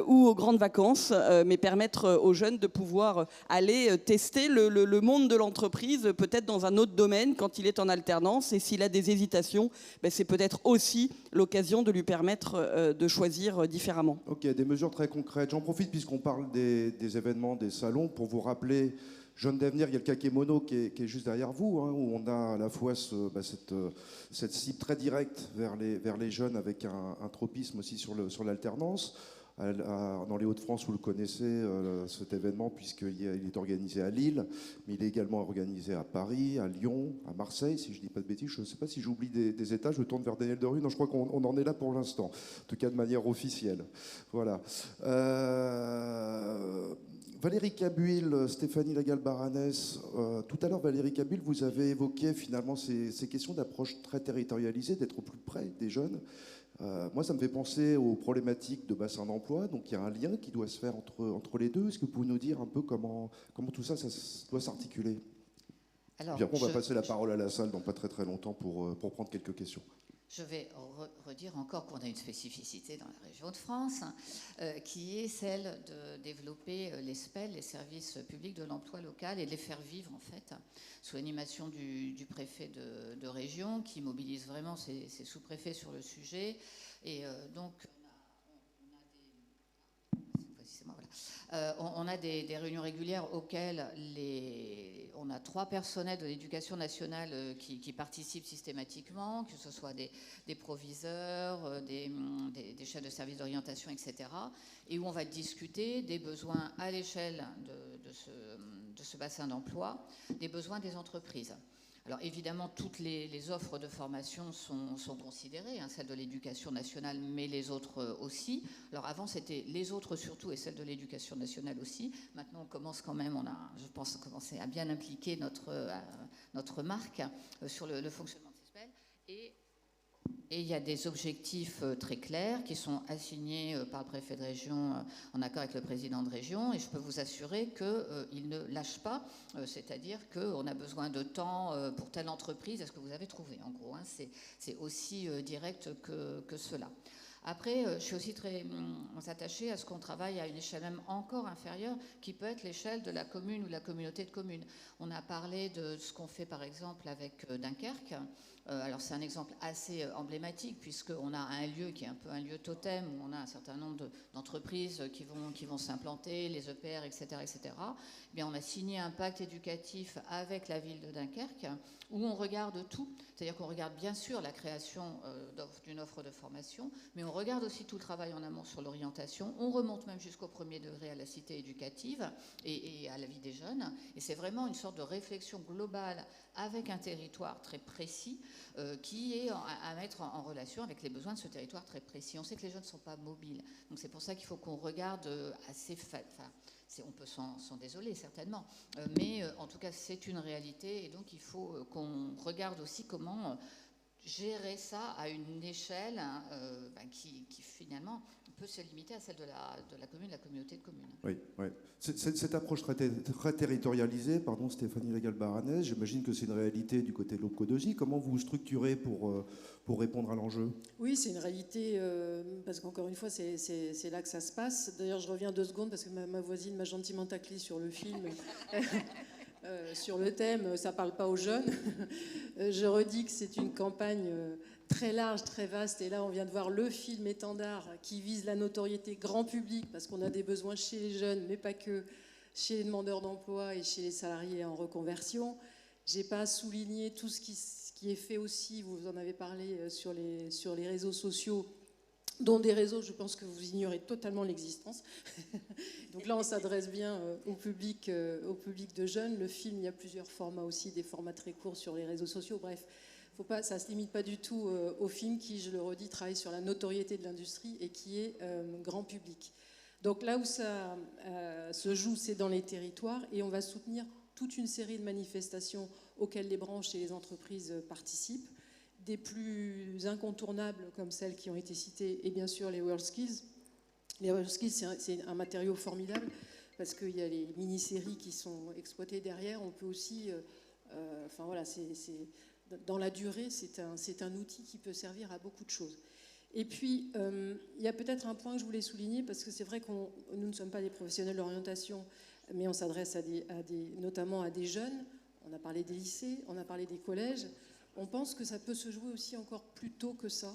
ou aux grandes vacances, mais permettre aux jeunes de pouvoir aller tester le monde de l'entreprise, peut-être dans un autre domaine quand il est en alternance. Et s'il a des hésitations, c'est peut-être aussi l'occasion de lui permettre de choisir différemment. Ok, des mesures très concrètes. J'en profite puisqu'on parle des événements, des salons, pour vous rappeler Jeunes d'Avenir, il y a le Kakemono qui est juste derrière vous, où on a à la fois cette cible très directe vers les jeunes avec un tropisme aussi sur l'alternance. Dans les Hauts-de-France, vous le connaissez, cet événement, puisqu'il est organisé à Lille, mais il est également organisé à Paris, à Lyon, à Marseille, si je ne dis pas de bêtises. Je ne sais pas si j'oublie des États, je tourne vers Daniel Derue. Non, je crois qu'on en est là pour l'instant, en tout cas de manière officielle. Voilà. Valérie Cabuil, Stéphanie Lagal-Baranès, tout à l'heure, Valérie Cabuil, vous avez évoqué finalement ces questions d'approche très territorialisée, d'être au plus près des jeunes. Moi, ça me fait penser aux problématiques de bassin d'emploi. Donc, il y a un lien qui doit se faire entre les deux. Est-ce que vous pouvez nous dire un peu comment tout ça doit s'articuler? Puis après, on va passer la parole à la salle dans pas très très longtemps pour prendre quelques questions. Je vais redire encore qu'on a une spécificité dans la région de France, qui est celle de développer les SPEL, les services publics de l'emploi local, et de les faire vivre en fait, sous l'animation du préfet de région, qui mobilise vraiment ses sous-préfets sur le sujet. Et donc, on a des réunions régulières auxquelles on a 3 personnels de l'éducation nationale qui participent systématiquement, que ce soit des proviseurs, des chefs de service d'orientation, etc. Et où on va discuter des besoins à l'échelle de ce bassin d'emploi, des besoins des entreprises. Alors évidemment, toutes les offres de formation sont considérées, celles de l'éducation nationale, mais les autres aussi. Alors avant, c'était les autres surtout et celles de l'éducation nationale aussi. Maintenant, on commence quand même, je pense, commencer à bien impliquer notre marque sur le fonctionnement de ces SPEL. Et Et il y a des objectifs très clairs qui sont assignés par le préfet de région en accord avec le président de région. Et je peux vous assurer qu'il ne lâche pas. C'est-à-dire qu'on a besoin de temps pour telle entreprise. Est-ce que vous avez trouvé, en gros, hein, c'est aussi direct que cela. Après, je suis aussi très attachée à ce qu'on travaille à une échelle même encore inférieure, qui peut être l'échelle de la commune ou de la communauté de communes. On a parlé de ce qu'on fait par exemple avec Dunkerque. Alors c'est un exemple assez emblématique puisqu'on a un lieu qui est un peu un lieu totem où on a un certain nombre d'entreprises qui vont s'implanter, les EPR, etc. etc. Eh bien, on a signé un pacte éducatif avec la ville de Dunkerque où on regarde tout, c'est-à-dire qu'on regarde bien sûr la création d'une offre de formation, mais on regarde aussi tout le travail en amont sur l'orientation, on remonte même jusqu'au premier degré à la cité éducative et à la vie des jeunes, et c'est vraiment une sorte de réflexion globale avec un territoire très précis qui est à mettre en relation avec les besoins de ce territoire très précis. On sait que les jeunes ne sont pas mobiles, donc c'est pour ça qu'il faut qu'on regarde assez... on peut s'en désoler certainement, mais en tout cas c'est une réalité et donc il faut qu'on regarde aussi comment gérer ça à une échelle qui finalement peut se limiter à celle de la commune, de la communauté de communes. Oui, oui. Cette approche très territorialisée, pardon Stéphanie Lagalbaranès, j'imagine que c'est une réalité du côté de l'Ocodesi. Comment vous structurez pour répondre à l'enjeu? Oui, c'est une réalité, parce qu'encore une fois, c'est là que ça se passe. D'ailleurs, je reviens 2 secondes, parce que ma voisine m'a gentiment taclé sur le film. Sur le thème, ça ne parle pas aux jeunes. Je redis que c'est une campagne très large, très vaste. Et là, on vient de voir le film étendard qui vise la notoriété grand public, parce qu'on a des besoins chez les jeunes, mais pas que, chez les demandeurs d'emploi et chez les salariés en reconversion. Je n'ai pas souligné tout ce qui est fait aussi, vous en avez parlé, sur les réseaux sociaux, dont des réseaux, je pense que vous ignorez totalement l'existence. Donc là, on s'adresse bien au public de jeunes. Le film, il y a plusieurs formats aussi, des formats très courts sur les réseaux sociaux. Bref, ça ne se limite pas du tout au film qui, je le redis, travaille sur la notoriété de l'industrie et qui est grand public. Donc là où ça se joue, c'est dans les territoires et on va soutenir toute une série de manifestations auxquelles les branches et les entreprises participent. Des plus incontournables comme celles qui ont été citées et bien sûr les WorldSkills. Les WorldSkills, c'est un matériau formidable parce qu'il y a les mini-séries qui sont exploitées derrière. On peut aussi, dans la durée, c'est un outil qui peut servir à beaucoup de choses. Et puis, il y a peut-être un point que je voulais souligner parce que c'est vrai que nous ne sommes pas des professionnels d'orientation, mais on s'adresse notamment à des jeunes. On a parlé des lycées, on a parlé des collèges. On pense que ça peut se jouer aussi encore plus tôt que ça,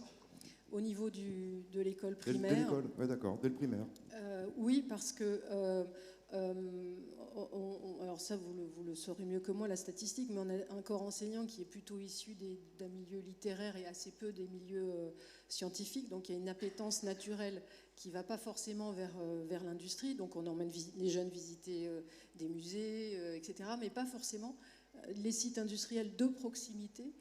au niveau de l'école primaire. Dès l'école, oui, d'accord, dès le primaire. Oui, parce que, alors ça, vous le saurez mieux que moi, la statistique, mais on a un corps enseignant qui est plutôt issu d'un milieu littéraire et assez peu des milieux scientifiques. Donc il y a une appétence naturelle qui ne va pas forcément vers l'industrie. Donc on emmène les jeunes visiter des musées, etc., mais pas forcément les sites industriels de proximité.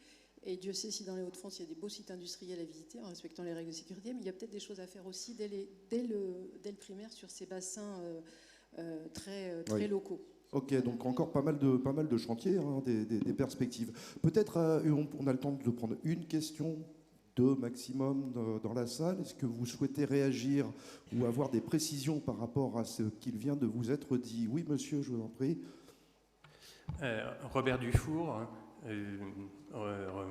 Et Dieu sait si dans les Hauts-de-France, il y a des beaux sites industriels à visiter en respectant les règles de sécurité, mais il y a peut-être des choses à faire aussi dès le primaire sur ces bassins très locaux. Ok, donc encore pas mal de chantiers, hein, des perspectives. Peut-être on a le temps de prendre une question, 2 maximum dans la salle. Est-ce que vous souhaitez réagir ou avoir des précisions par rapport à ce qu'il vient de vous être dit? Oui, monsieur, je vous en prie. Robert Dufour,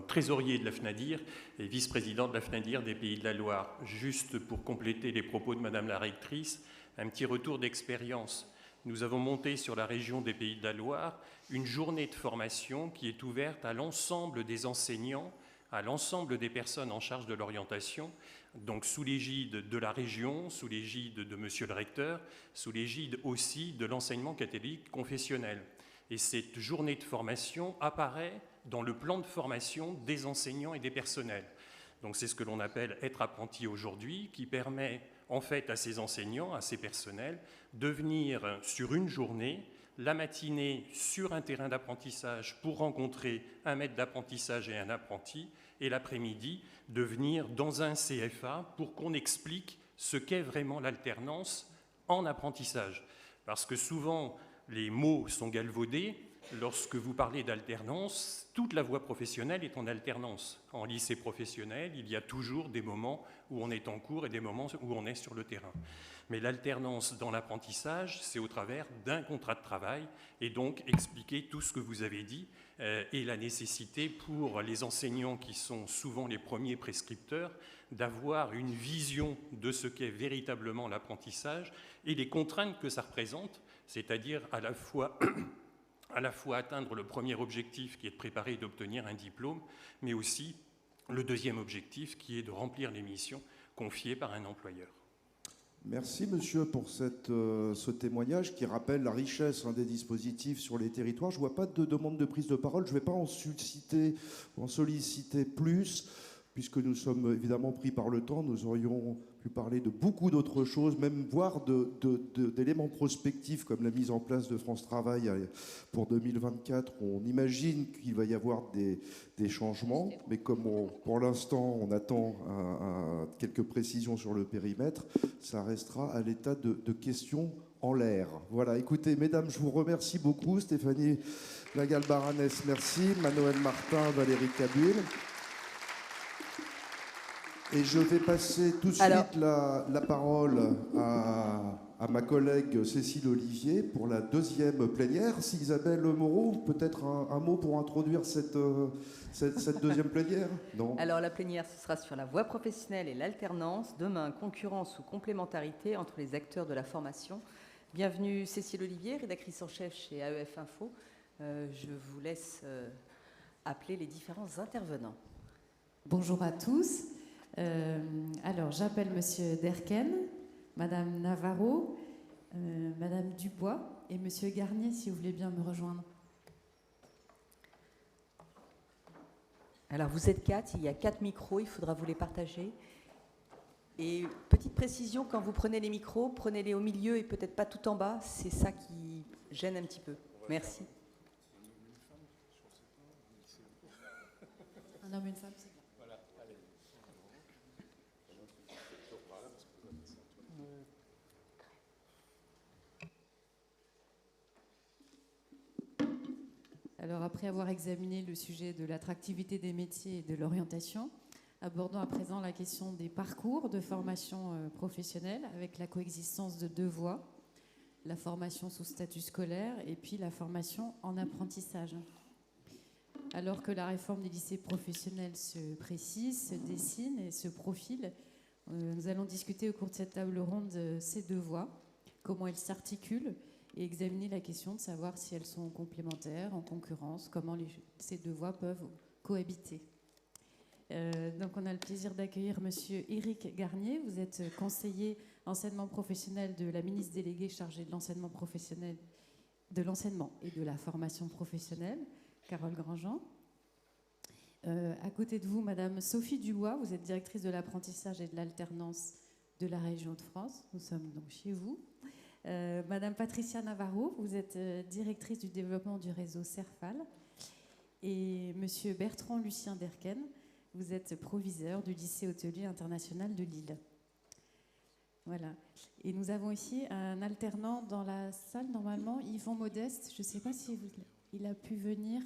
trésorier de la FNADIR et vice-président de la FNADIR des Pays de la Loire. Juste pour compléter les propos de Madame la rectrice, un petit retour d'expérience. Nous avons monté sur la région des Pays de la Loire une journée de formation qui est ouverte à l'ensemble des enseignants, à l'ensemble des personnes en charge de l'orientation, donc sous l'égide de la région, sous l'égide de Monsieur le recteur, sous l'égide aussi de l'enseignement catholique confessionnel. Et cette journée de formation apparaît dans le plan de formation des enseignants et des personnels. Donc c'est ce que l'on appelle être apprenti aujourd'hui, qui permet en fait à ces enseignants, à ces personnels, de venir sur une journée, la matinée sur un terrain d'apprentissage pour rencontrer un maître d'apprentissage et un apprenti, et l'après-midi de venir dans un CFA pour qu'on explique ce qu'est vraiment l'alternance en apprentissage. Parce que souvent, les mots sont galvaudés, lorsque vous parlez d'alternance, toute la voie professionnelle est en alternance. En lycée professionnel, il y a toujours des moments où on est en cours et des moments où on est sur le terrain. Mais l'alternance dans l'apprentissage, c'est au travers d'un contrat de travail, et donc expliquer tout ce que vous avez dit et la nécessité pour les enseignants qui sont souvent les premiers prescripteurs d'avoir une vision de ce qu'est véritablement l'apprentissage et les contraintes que ça représente, c'est-à-dire à la fois atteindre le premier objectif qui est de préparer et d'obtenir un diplôme, mais aussi le deuxième objectif qui est de remplir les missions confiées par un employeur. Merci monsieur pour ce témoignage qui rappelle la richesse des dispositifs sur les territoires. Je ne vois pas de demande de prise de parole, je ne vais pas en solliciter plus. Puisque nous sommes évidemment pris par le temps, nous aurions pu parler de beaucoup d'autres choses, même voire d'éléments prospectifs comme la mise en place de France Travail pour 2024. On imagine qu'il va y avoir des changements, mais comme pour l'instant on attend quelques précisions sur le périmètre, ça restera à l'état de questions en l'air. Voilà, écoutez, mesdames, je vous remercie beaucoup. Stéphanie Lagalbaranès, merci. Manuel Martin, Valérie Cabuil. Et je vais passer tout de suite la parole à ma collègue Cécile Olivier pour la deuxième plénière. Si Isabelle Moreau, peut-être un mot pour introduire cette deuxième plénière? Non. Alors la plénière, ce sera sur la voie professionnelle et l'alternance. Demain, concurrence ou complémentarité entre les acteurs de la formation. Bienvenue Cécile Olivier, rédactrice en chef chez AEF Info. Je vous laisse appeler les différents intervenants. Bonjour à tous. Alors, j'appelle Monsieur Derken, Madame Navarro, Madame Dubois et Monsieur Garnier, si vous voulez bien me rejoindre. Alors, vous êtes 4, il y a 4 micros, il faudra vous les partager. Et petite précision, quand vous prenez les micros, prenez-les au milieu et peut-être pas tout en bas, c'est ça qui gêne un petit peu. Merci. Un homme, une femme, c'est bien. Alors, après avoir examiné le sujet de l'attractivité des métiers et de l'orientation, abordons à présent la question des parcours de formation professionnelle avec la coexistence de deux voies, la formation sous statut scolaire et puis la formation en apprentissage. Alors que la réforme des lycées professionnels se précise, se dessine et se profile, nous allons discuter au cours de cette table ronde de ces deux voies, comment elles s'articulent, et examiner la question de savoir si elles sont complémentaires, en concurrence, comment ces deux voies peuvent cohabiter. Donc on a le plaisir d'accueillir Monsieur Éric Garnier. Vous êtes conseiller enseignement professionnel de la ministre déléguée chargée de l'enseignement professionnel, de l'enseignement et de la formation professionnelle, Carole Grandjean. À côté de vous, Madame Sophie Dubois, vous êtes directrice de l'apprentissage et de l'alternance de la région de France. Nous sommes donc chez vous. Madame Patricia Navarro, vous êtes directrice du développement du réseau CERFAL. Et Monsieur Bertrand Lucien Derken, vous êtes proviseur du lycée hôtelier international de Lille. Voilà. Et nous avons ici un alternant dans la salle, normalement, Yvon Modeste. Je ne sais pas si il a pu venir.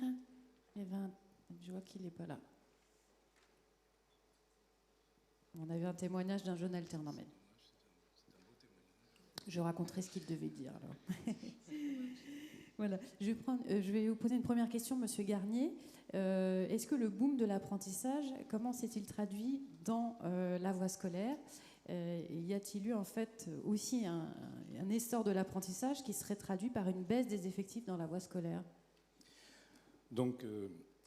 Je vois qu'il n'est pas là. On avait un témoignage d'un jeune alternant même. Je raconterai ce qu'il devait dire. Alors. Voilà. Je vais vous poser une première question, Monsieur Garnier. Est-ce que le boom de l'apprentissage, comment s'est-il traduit dans la voie scolaire? Y a-t-il eu en fait aussi un essor de l'apprentissage qui serait traduit par une baisse des effectifs dans la voie scolaire? Donc,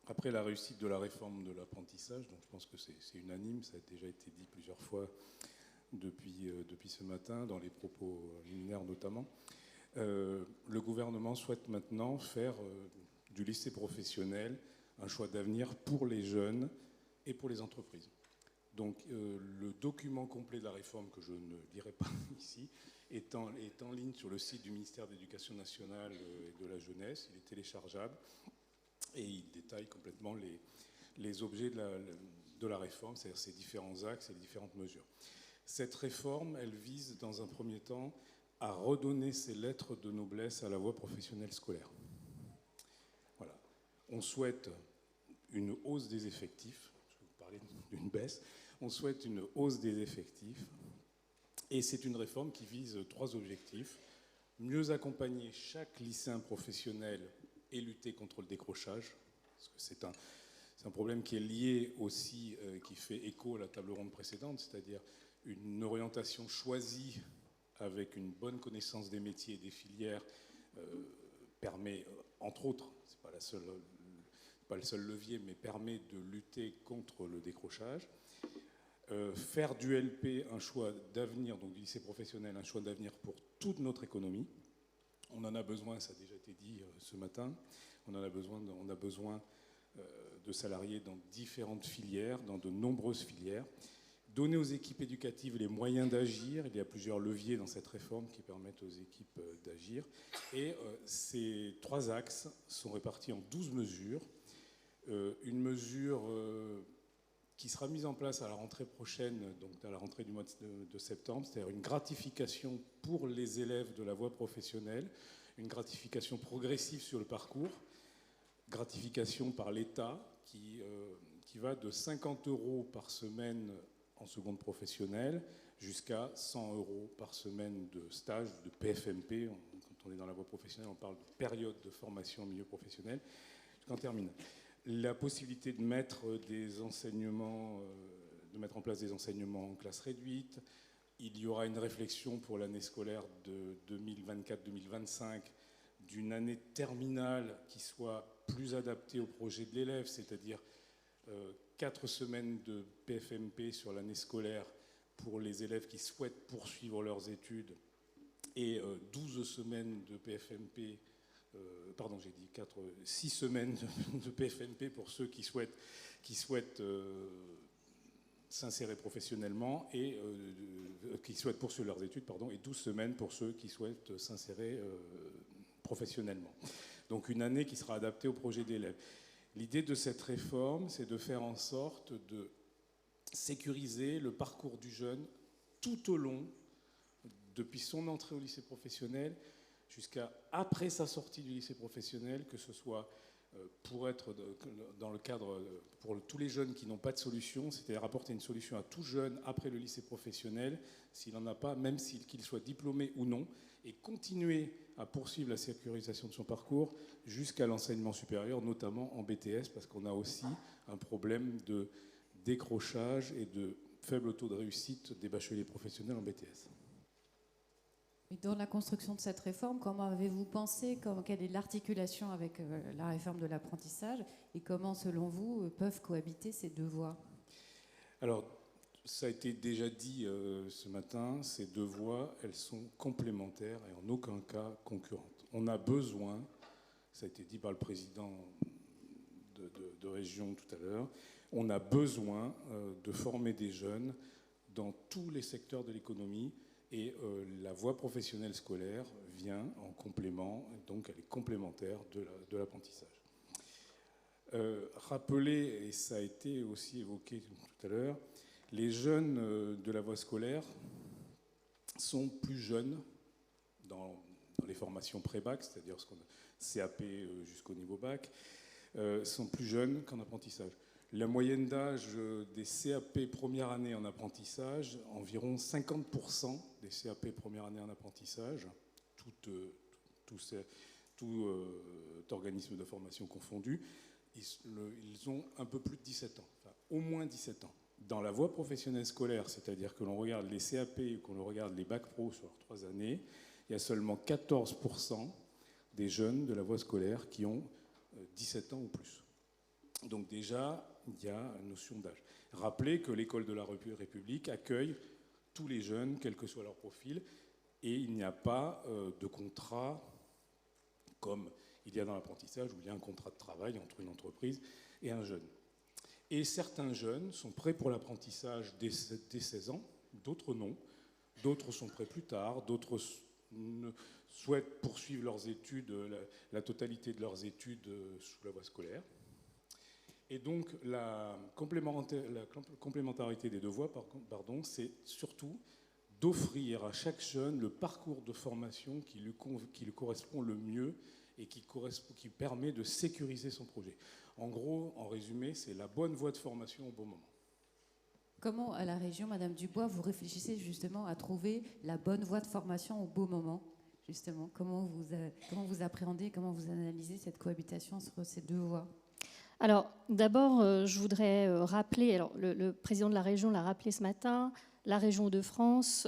après la réussite de la réforme de l'apprentissage, donc je pense que c'est unanime, ça a déjà été dit plusieurs fois depuis ce matin, dans les propos liminaires notamment, le gouvernement souhaite maintenant faire du lycée professionnel un choix d'avenir pour les jeunes et pour les entreprises. Donc le document complet de la réforme, que je ne lirai pas ici, est en ligne sur le site du ministère de l'Éducation nationale et de la jeunesse. Il est téléchargeable et il détaille complètement les objets de la réforme, c'est-à-dire ses différents axes et les différentes mesures. Cette réforme, elle vise dans un premier temps à redonner ses lettres de noblesse à la voie professionnelle scolaire. On souhaite une hausse des effectifs, je vais vous parler d'une baisse, on souhaite une hausse des effectifs, et c'est une réforme qui vise 3 objectifs. Mieux accompagner chaque lycéen professionnel et lutter contre le décrochage, parce que c'est un problème qui est lié aussi, qui fait écho à la table ronde précédente, c'est-à-dire une orientation choisie avec une bonne connaissance des métiers et des filières permet, entre autres, c'est pas le seul levier, mais permet de lutter contre le décrochage. Faire du LP un choix d'avenir, donc du lycée professionnel, un choix d'avenir pour toute notre économie. On en a besoin, ça a déjà été dit ce matin, on a besoin de salariés dans différentes filières, dans de nombreuses filières. Donner aux équipes éducatives les moyens d'agir. Il y a plusieurs leviers dans cette réforme qui permettent aux équipes d'agir. Et ces 3 axes sont répartis en 12 mesures. Une mesure qui sera mise en place à la rentrée prochaine, donc à la rentrée du mois de septembre, c'est-à-dire une gratification pour les élèves de la voie professionnelle, une gratification progressive sur le parcours, gratification par l'État qui va de 50 € par semaine en seconde professionnelle jusqu'à 100 € par semaine de stage, de PFMP. Quand on est dans la voie professionnelle, on parle de période de formation au milieu professionnel. J'en termine. La possibilité de mettre en place des enseignements en classe réduite. Il y aura une réflexion pour l'année scolaire de 2024-2025 d'une année terminale qui soit plus adaptée au projet de l'élève, c'est-à-dire 4 semaines de PFMP sur l'année scolaire pour les élèves qui souhaitent poursuivre leurs études et 12 semaines de PFMP. Pardon, j'ai dit 6 semaines de PFMP pour ceux qui souhaitent s'insérer professionnellement et qui souhaitent poursuivre leurs études, et 12 semaines pour ceux qui souhaitent s'insérer professionnellement. Donc une année qui sera adaptée au projet d'élève. L'idée de cette réforme, c'est de faire en sorte de sécuriser le parcours du jeune tout au long, depuis son entrée au lycée professionnel jusqu'à après sa sortie du lycée professionnel, que ce soit pour être dans le cadre pour tous les jeunes qui n'ont pas de solution, c'est-à-dire apporter une solution à tout jeune après le lycée professionnel, s'il n'en a pas, même qu'il soit diplômé ou non, et continuer à poursuivre la sécurisation de son parcours jusqu'à l'enseignement supérieur, notamment en BTS, parce qu'on a aussi un problème de décrochage et de faible taux de réussite des bacheliers professionnels en BTS. Et dans la construction de cette réforme, comment avez-vous pensé, quelle est l'articulation avec la réforme de l'apprentissage et comment, selon vous, peuvent cohabiter ces 2 voies? Alors, ça a été déjà dit ce matin, ces 2 voies, elles sont complémentaires et en aucun cas concurrentes. On a besoin, ça a été dit par le président de région tout à l'heure, on a besoin de former des jeunes dans tous les secteurs de l'économie. Et la voie professionnelle scolaire vient en complément, donc elle est complémentaire de l'apprentissage. Rappeler, et ça a été aussi évoqué tout à l'heure, les jeunes de la voie scolaire sont plus jeunes dans les formations pré-bac, c'est-à-dire ce qu'on a CAP jusqu'au niveau bac, sont plus jeunes qu'en apprentissage. La moyenne d'âge des CAP première année en apprentissage, environ 50% des CAP première année en apprentissage, tout organisme de formation confondu, ils ont un peu plus de 17 ans, enfin au moins 17 ans. Dans la voie professionnelle scolaire, c'est-à-dire que l'on regarde les CAP ou qu'on regarde les bacs pro sur leurs 3 années, il y a seulement 14% des jeunes de la voie scolaire qui ont 17 ans ou plus. Donc déjà, il y a une notion d'âge. Rappelez que l'école de la République accueille tous les jeunes, quel que soit leur profil, et il n'y a pas de contrat comme il y a dans l'apprentissage, où il y a un contrat de travail entre une entreprise et un jeune. Et certains jeunes sont prêts pour l'apprentissage dès 16 ans, d'autres non. D'autres sont prêts plus tard, d'autres souhaitent poursuivre leurs études, la totalité de leurs études sous la voie scolaire. Et donc la complémentarité des 2 voies, c'est surtout d'offrir à chaque jeune le parcours de formation qui lui correspond le mieux et qui permet de sécuriser son projet. En gros, en résumé, c'est la bonne voie de formation au bon moment. Comment, à la région, Madame Dubois, vous réfléchissez justement à trouver la bonne voie de formation au bon moment? Justement, comment vous appréhendez, comment vous analysez cette cohabitation entre ces deux voies? Alors, d'abord, je voudrais rappeler, alors le président de la région l'a rappelé ce matin, la région Hauts-de-France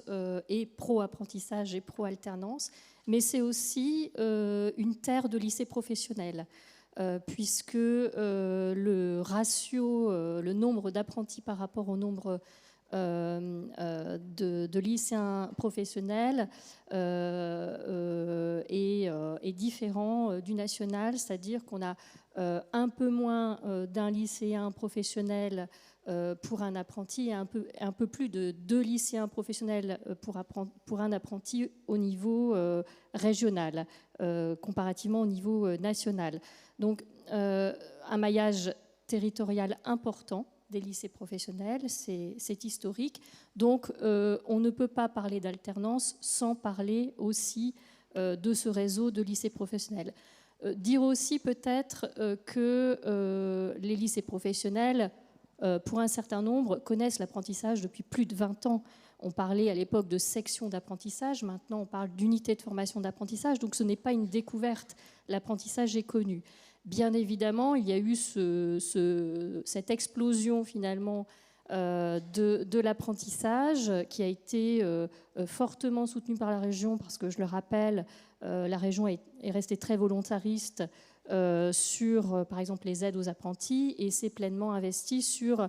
est pro-apprentissage et pro-alternance, mais c'est aussi une terre de lycées professionnels, puisque le ratio, le nombre d'apprentis par rapport au nombre de lycéens professionnels est différent du national, c'est-à-dire qu'on a un peu moins d'un lycéen professionnel pour un apprenti et un peu plus de 2 lycéens professionnels pour un apprenti au niveau régional, comparativement au niveau national. Donc un maillage territorial important des lycées professionnels, c'est historique. Donc on ne peut pas parler d'alternance sans parler aussi de ce réseau de lycées professionnels. Dire aussi peut-être que les lycées professionnels, pour un certain nombre, connaissent l'apprentissage depuis plus de 20 ans. On parlait à l'époque de sections d'apprentissage, maintenant on parle d'unités de formation d'apprentissage, donc ce n'est pas une découverte, l'apprentissage est connu. Bien évidemment, il y a eu cette explosion finalement de l'apprentissage qui a été fortement soutenue par la région, parce que je le rappelle, la région est restée très volontariste sur, par exemple, les aides aux apprentis et s'est pleinement investie sur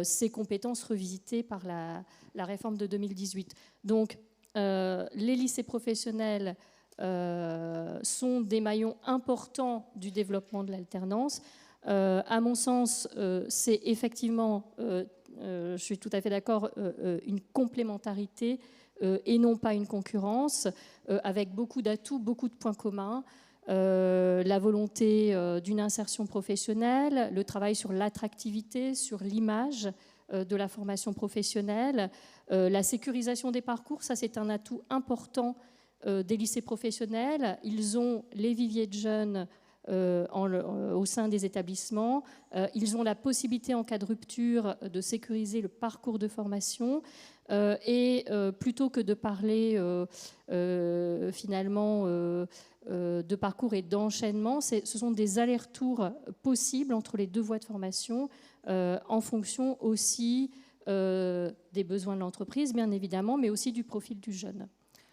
ces compétences revisitées par la réforme de 2018. Donc, les lycées professionnels sont des maillons importants du développement de l'alternance. À mon sens, c'est effectivement, je suis tout à fait d'accord, une complémentarité et non pas une concurrence, avec beaucoup d'atouts, beaucoup de points communs. La volonté d'une insertion professionnelle, le travail sur l'attractivité, sur l'image de la formation professionnelle, la sécurisation des parcours, ça c'est un atout important des lycées professionnels. Ils ont les viviers de jeunes au sein des établissements. Ils ont la possibilité en cas de rupture de sécuriser le parcours de formation et plutôt que de parler finalement de parcours et d'enchaînement, ce sont des allers-retours possibles entre les deux voies de formation en fonction aussi des besoins de l'entreprise, bien évidemment, mais aussi du profil du jeune.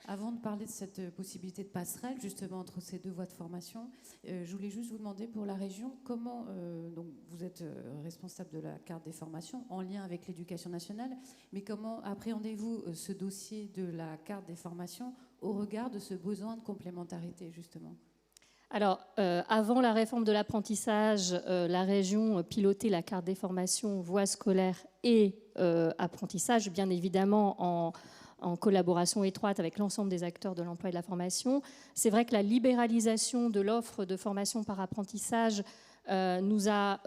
Avant de parler de cette possibilité de passerelle justement entre ces deux voies de formation, je voulais juste vous demander pour la région comment, donc vous êtes responsable de la carte des formations en lien avec l'éducation nationale, mais comment appréhendez-vous ce dossier de la carte des formations au regard de ce besoin de complémentarité justement? Alors, avant la réforme de l'apprentissage, la région pilotait la carte des formations voie scolaire et apprentissage, bien évidemment en collaboration étroite avec l'ensemble des acteurs de l'emploi et de la formation. C'est vrai que la libéralisation de l'offre de formation par apprentissage nous a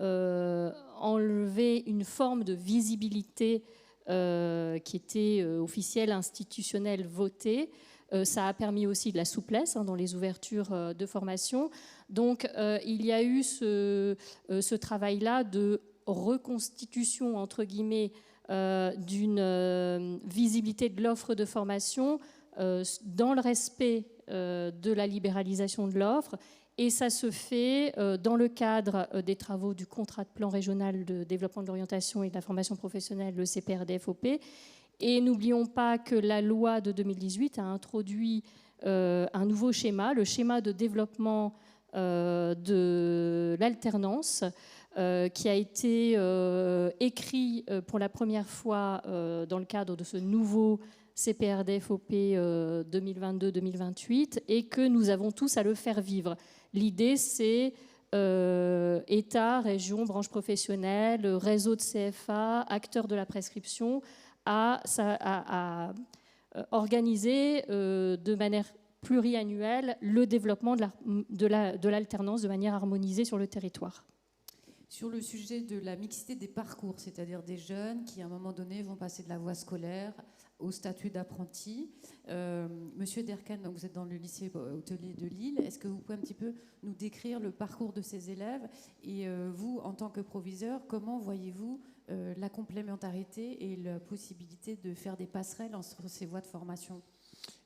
enlevé une forme de visibilité qui était officielle, institutionnelle, votée. Ça a permis aussi de la souplesse dans les ouvertures de formation. Donc il y a eu ce travail-là de reconstitution, entre guillemets, d'une visibilité de l'offre de formation dans le respect de la libéralisation de l'offre. Et ça se fait dans le cadre des travaux du contrat de plan régional de développement de l'orientation et de la formation professionnelle, le CPRDFOP. Et n'oublions pas que la loi de 2018 a introduit un nouveau schéma, le schéma de développement de l'alternance, qui a été écrit pour la première fois dans le cadre de ce nouveau CPRDFOP 2022-2028 et que nous avons tous à le faire vivre. L'idée, c'est État, région, branche professionnelle, réseau de CFA, acteurs de la prescription, à organiser de manière pluriannuelle le développement de l'alternance de manière harmonisée sur le territoire. Sur le sujet de la mixité des parcours, c'est-à-dire des jeunes qui, à un moment donné, vont passer de la voie scolaire au statut d'apprenti. Monsieur Derkan, donc vous êtes dans le lycée hôtelier de Lille. Est-ce que vous pouvez un petit peu nous décrire le parcours de ces élèves? Et vous, en tant que proviseur, comment voyez-vous la complémentarité et la possibilité de faire des passerelles entre ces voies de formation?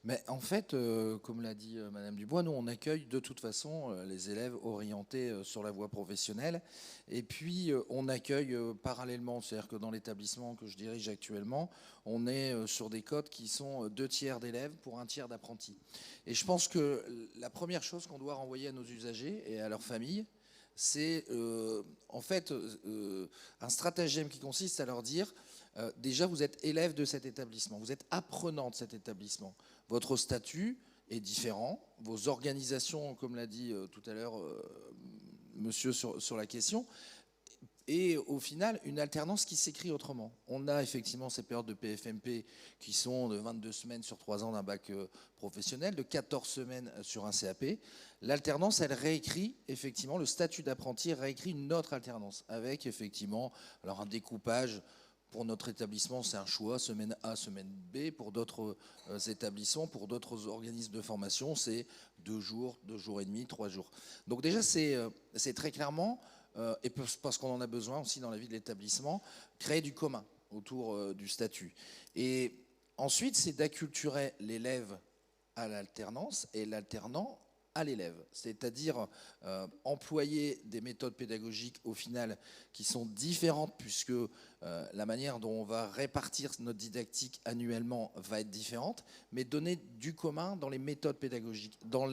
Mais en fait, comme l'a dit Madame Dubois, nous on accueille de toute façon les élèves orientés sur la voie professionnelle, et puis on accueille parallèlement, c'est-à-dire que dans l'établissement que je dirige actuellement, on est sur des cotes qui sont 2 tiers d'élèves pour 1 tiers d'apprentis. Et je pense que la première chose qu'on doit renvoyer à nos usagers et à leurs familles, c'est en fait un stratagème qui consiste à leur dire déjà vous êtes élève de cet établissement, vous êtes apprenant de cet établissement, votre statut est différent, vos organisations, comme l'a dit tout à l'heure monsieur sur la question, et au final une alternance qui s'écrit autrement. On a effectivement ces périodes de PFMP qui sont de 22 semaines sur 3 ans d'un bac professionnel, de 14 semaines sur un CAP. L'alternance, elle réécrit effectivement, le statut d'apprenti réécrit une autre alternance avec effectivement alors un découpage. Pour notre établissement, c'est un choix, semaine A, semaine B. Pour d'autres établissements, pour d'autres organismes de formation, c'est 2 jours, 2 jours et demi, 3 jours. Donc déjà, c'est très clairement, et parce qu'on en a besoin aussi dans la vie de l'établissement, créer du commun autour du statut. Et ensuite, c'est d'acculturer l'élève à l'alternance et l'alternant à l'élève, c'est-à-dire employer des méthodes pédagogiques au final qui sont différentes puisque la manière dont on va répartir notre didactique annuellement va être différente, mais donner du commun dans les méthodes pédagogiques, dans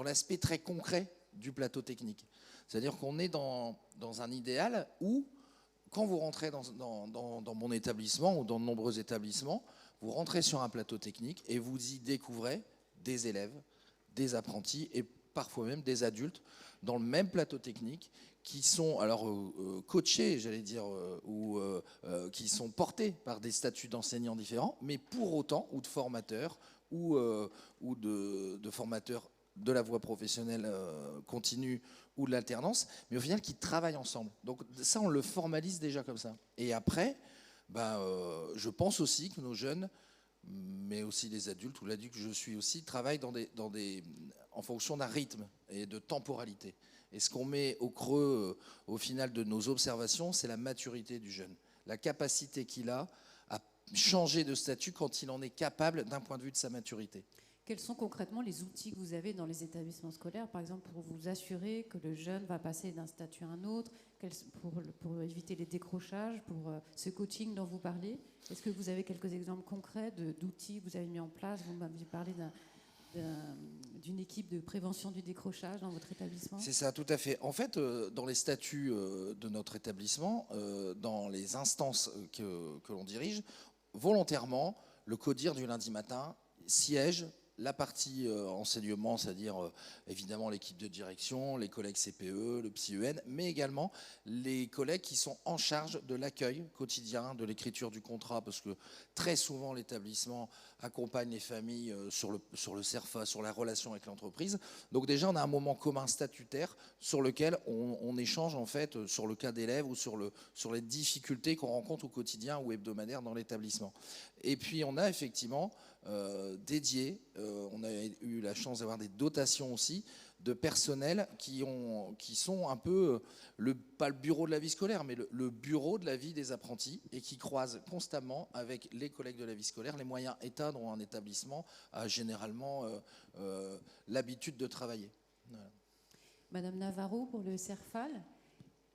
l'aspect très concret du plateau technique. C'est-à-dire qu'on est dans un idéal où, quand vous rentrez dans mon établissement ou dans de nombreux établissements, vous rentrez sur un plateau technique et vous y découvrez des élèves, des apprentis et parfois même des adultes dans le même plateau technique qui sont alors coachés, j'allais dire, ou qui sont portés par des statuts d'enseignants différents, mais pour autant, ou de formateurs, ou de formateurs de la voie professionnelle continue ou de l'alternance, mais au final qui travaillent ensemble. Donc ça, on le formalise déjà comme ça. Et après, je pense aussi que nos jeunes, mais aussi les adultes, ou l'adulte que je suis aussi, travaillent en fonction d'un rythme et de temporalité. Et ce qu'on met au creux, au final de nos observations, c'est la maturité du jeune, la capacité qu'il a à changer de statut quand il en est capable d'un point de vue de sa maturité. Quels sont concrètement les outils que vous avez dans les établissements scolaires, par exemple, pour vous assurer que le jeune va passer d'un statut à un autre, pour éviter les décrochages, pour ce coaching dont vous parlez? Est-ce que vous avez quelques exemples concrets d'outils que vous avez mis en place? Vous m'avez parlé d'une équipe de prévention du décrochage dans votre établissement? C'est ça, tout à fait. En fait, dans les statuts de notre établissement, dans les instances que l'on dirige, volontairement, le CODIR du lundi matin siège la partie enseignement, c'est-à-dire évidemment l'équipe de direction, les collègues CPE, le PsyEN, mais également les collègues qui sont en charge de l'accueil quotidien, de l'écriture du contrat, parce que très souvent l'établissement accompagne les familles sur le CERFA, sur la relation avec l'entreprise. Donc déjà on a un moment commun statutaire sur lequel on échange en fait sur le cas d'élèves ou sur les difficultés qu'on rencontre au quotidien ou hebdomadaire dans l'établissement. Et puis on a effectivement dédié, on a eu la chance d'avoir des dotations aussi de personnel qui sont un peu, pas le bureau de la vie scolaire, mais le bureau de la vie des apprentis et qui croisent constamment avec les collègues de la vie scolaire les moyens état dont un établissement a généralement l'habitude de travailler. Voilà. Madame Navarro, pour le CERFAL,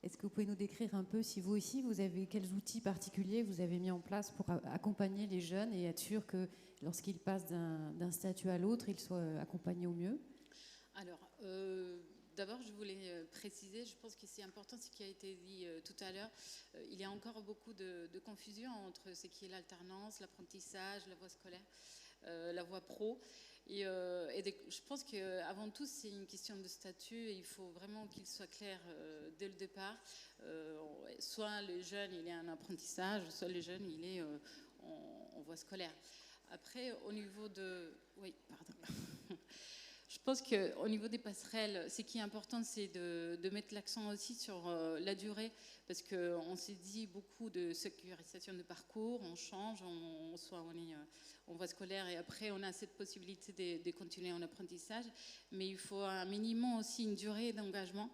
est-ce que vous pouvez nous décrire un peu si vous aussi, vous avez quels outils particuliers vous avez mis en place pour accompagner les jeunes et être sûr que lorsqu'ils passent d'un statut à l'autre, ils soient accompagnés au mieux? Alors, d'abord, je voulais préciser, je pense que c'est important ce qui a été dit tout à l'heure. Il y a encore beaucoup de confusion entre ce qui est l'alternance, l'apprentissage, la voie scolaire, la voie pro. Et je pense qu'avant tout, c'est une question de statut et il faut vraiment qu'il soit clair dès le départ. Soit le jeune, il est en apprentissage, soit le jeune, il est en voie scolaire. Après, au niveau de... Oui, pardon. Je pense qu'au niveau des passerelles, ce qui est important, c'est de mettre l'accent aussi sur la durée, parce qu'on s'est dit beaucoup de sécurisation de parcours, on change, on est en voie scolaire et après on a cette possibilité de continuer en apprentissage, mais il faut un minimum aussi une durée d'engagement,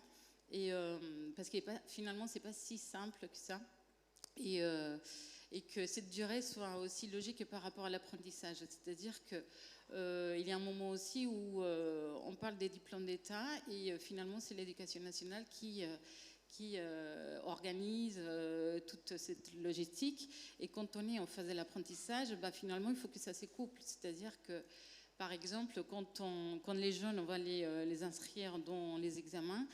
et, parce que finalement, c'est pas si simple que ça. Et que cette durée soit aussi logique par rapport à l'apprentissage. C'est-à-dire qu'il y a un moment aussi où on parle des diplômes d'État et finalement c'est l'éducation nationale qui organise toute cette logistique. Et quand on est en phase de l'apprentissage, finalement il faut que ça se couple. C'est-à-dire que par exemple, quand les jeunes, on va les inscrire dans les examens,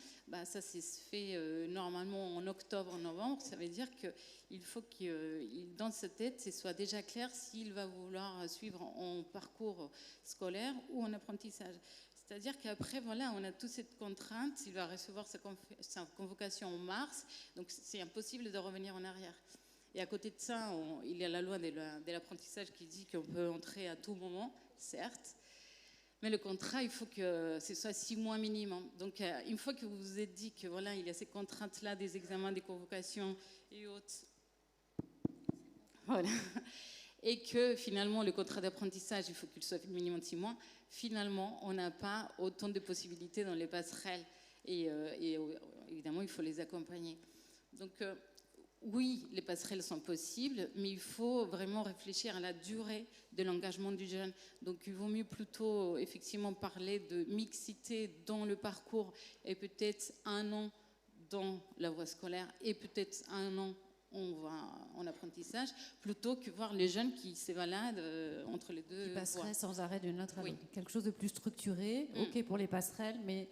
ça se fait normalement en octobre, novembre. Ça veut dire qu'il faut que dans sa tête, ce soit déjà clair s'il va vouloir suivre en parcours scolaire ou en apprentissage. C'est-à-dire qu'après, voilà, on a toute cette contrainte. Il va recevoir sa convocation en mars, donc c'est impossible de revenir en arrière. Et à côté de ça, il y a la loi de l'apprentissage qui dit qu'on peut entrer à tout moment, certes, mais le contrat, il faut que ce soit 6 mois minimum. Donc, une fois que vous vous êtes dit que voilà, il y a ces contraintes-là des examens, des convocations et autres, voilà, et que finalement le contrat d'apprentissage, il faut qu'il soit minimum de 6 mois, finalement, on n'a pas autant de possibilités dans les passerelles. Et évidemment, il faut les accompagner. Donc, oui, les passerelles sont possibles, mais il faut vraiment réfléchir à la durée de l'engagement du jeune. Donc, il vaut mieux plutôt effectivement parler de mixité dans le parcours et peut-être 1 an dans la voie scolaire et peut-être 1 an en apprentissage, plutôt que voir les jeunes qui s'évaladent entre les deux. Qui passeraient sans arrêt d'une autre à oui. l'autre. Quelque chose de plus structuré, ok pour les passerelles, mais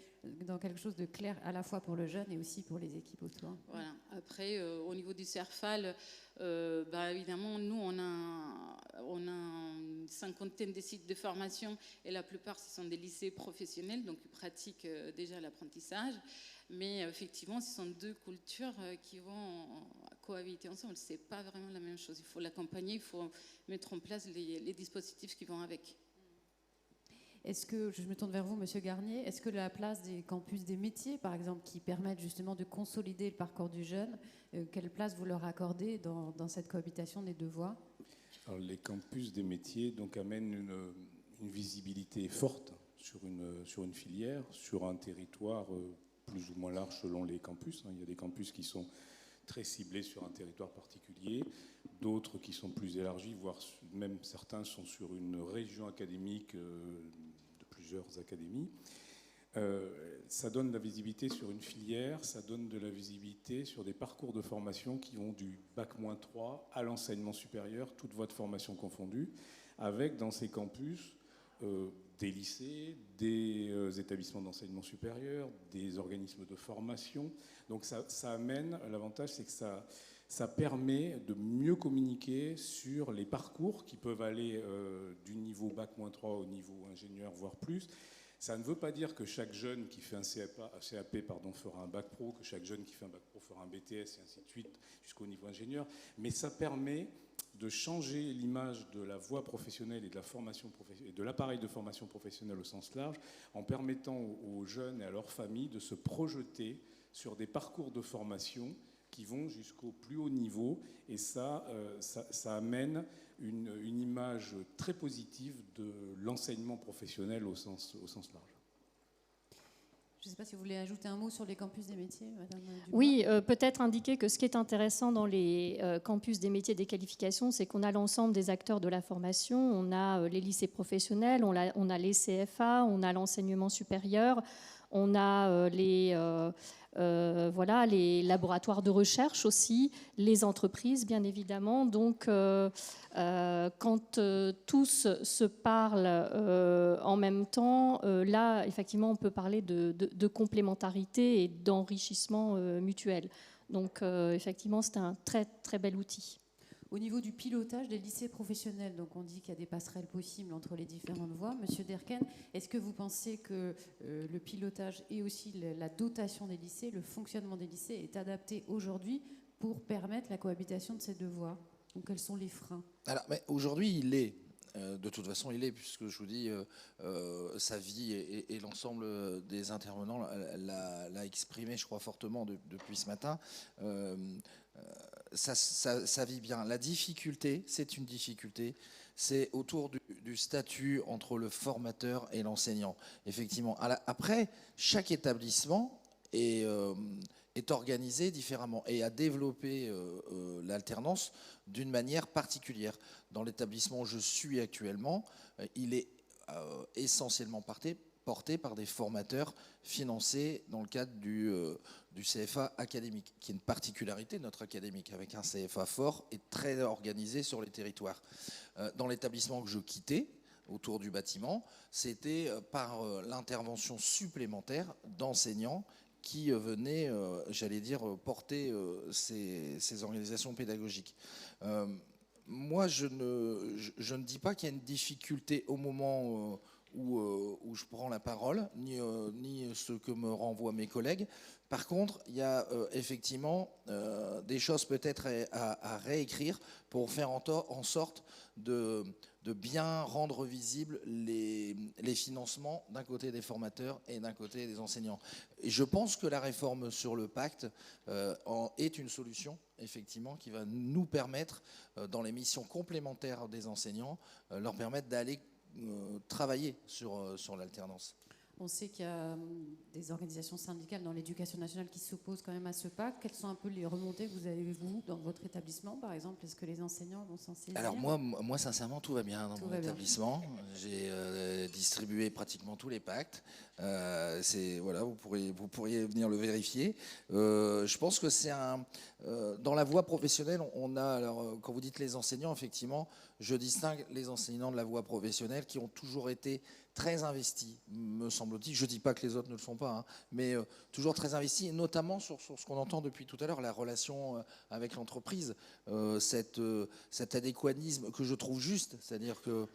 dans quelque chose de clair à la fois pour le jeune et aussi pour les équipes autour. Voilà. Après, au niveau du CERFAL, évidemment, nous, on a une 50aine de sites de formation et la plupart, ce sont des lycées professionnels, donc ils pratiquent déjà l'apprentissage. Mais effectivement, ce sont 2 cultures qui vont cohabiter ensemble. Ce n'est pas vraiment la même chose. Il faut l'accompagner, il faut mettre en place les dispositifs qui vont avec. Est-ce que, je me tourne vers vous, Monsieur Garnier, est-ce que la place des campus des métiers, par exemple, qui permettent justement de consolider le parcours du jeune, quelle place vous leur accordez dans cette cohabitation des 2 voies? Alors, les campus des métiers donc, amènent une visibilité forte sur une filière, sur un territoire plus ou moins large selon les campus. Il y a des campus qui sont très ciblés sur un territoire particulier, d'autres qui sont plus élargis, voire même certains sont sur une région académique de plusieurs académies. Ça donne de la visibilité sur une filière, ça donne de la visibilité sur des parcours de formation qui vont du Bac-3 à l'enseignement supérieur, toutes voies de formation confondues, avec dans ces campus des lycées, des établissements d'enseignement supérieur, des organismes de formation. Donc ça amène, l'avantage c'est que ça permet de mieux communiquer sur les parcours qui peuvent aller du niveau Bac-3 au niveau ingénieur, voire plus. Ça ne veut pas dire que chaque jeune qui fait un CAP fera un Bac Pro, que chaque jeune qui fait un Bac Pro fera un BTS et ainsi de suite jusqu'au niveau ingénieur, mais ça permet de changer l'image de la voie professionnelle et de la formation et de l'appareil de formation professionnelle au sens large, en permettant aux jeunes et à leurs familles de se projeter sur des parcours de formation qui vont jusqu'au plus haut niveau, et ça amène une image très positive de l'enseignement professionnel au sens large. Je ne sais pas si vous voulez ajouter un mot sur les campus des métiers, Madame Dubois. Oui, peut-être indiquer que ce qui est intéressant dans les campus des métiers et des qualifications, c'est qu'on a l'ensemble des acteurs de la formation. On a les lycées professionnels, on a les CFA, on a l'enseignement supérieur, on a les laboratoires de recherche aussi, les entreprises bien évidemment. Donc quand tous se parlent en même temps, là effectivement on peut parler de complémentarité et d'enrichissement mutuel. Donc effectivement c'est un très très bel outil. Au niveau du pilotage des lycées professionnels, donc on dit qu'il y a des passerelles possibles entre les différentes voies. Monsieur Derken, est-ce que vous pensez que le pilotage et aussi la dotation des lycées, le fonctionnement des lycées est adapté aujourd'hui pour permettre la cohabitation de ces 2 voies? Donc quels sont les freins? Alors, mais aujourd'hui, il est De toute façon, il est, puisque je vous dis, sa vie et l'ensemble des intervenants l'a exprimé, je crois, fortement depuis ce matin. Ça vit bien. La difficulté, c'est une difficulté, c'est autour du statut entre le formateur et l'enseignant. Effectivement. Après, chaque établissement est organisé différemment et a développé l'alternance d'une manière particulière. Dans l'établissement où je suis actuellement, il est essentiellement porté par des formateurs financés dans le cadre du CFA académique, qui est une particularité de notre académique, avec un CFA fort et très organisé sur les territoires. Dans l'établissement que je quittais, autour du bâtiment, c'était par l'intervention supplémentaire d'enseignants qui venaient, j'allais dire, porter ces organisations pédagogiques. Moi, je ne dis pas qu'il y a une difficulté au moment où je prends la parole, ni ce que me renvoient mes collègues. Par contre, il y a effectivement des choses peut-être à réécrire pour faire en sorte de bien rendre visibles les financements d'un côté des formateurs et d'un côté des enseignants. Et je pense que la réforme sur le pacte est une solution, effectivement, qui va nous permettre, dans les missions complémentaires des enseignants, leur permettre d'aller travailler sur l'alternance. On sait qu'il y a des organisations syndicales dans l'éducation nationale qui s'opposent quand même à ce pacte. Quelles sont un peu les remontées que vous avez, vous, dans votre établissement, par exemple? Est-ce que les enseignants vont s'en saisir? Alors moi, sincèrement, tout va bien dans mon établissement. J'ai distribué pratiquement tous les pactes. Voilà, vous pourriez venir le vérifier. Je pense que c'est dans la voie professionnelle, on a, alors, quand vous dites les enseignants, effectivement, je distingue les enseignants de la voie professionnelle qui ont toujours été très investis, me semble-t-il. Je ne dis pas que les autres ne le sont pas, hein, mais toujours très investis, et notamment sur ce qu'on entend depuis tout à l'heure, la relation avec l'entreprise, cet adéquanisme que je trouve juste. C'est-à-dire que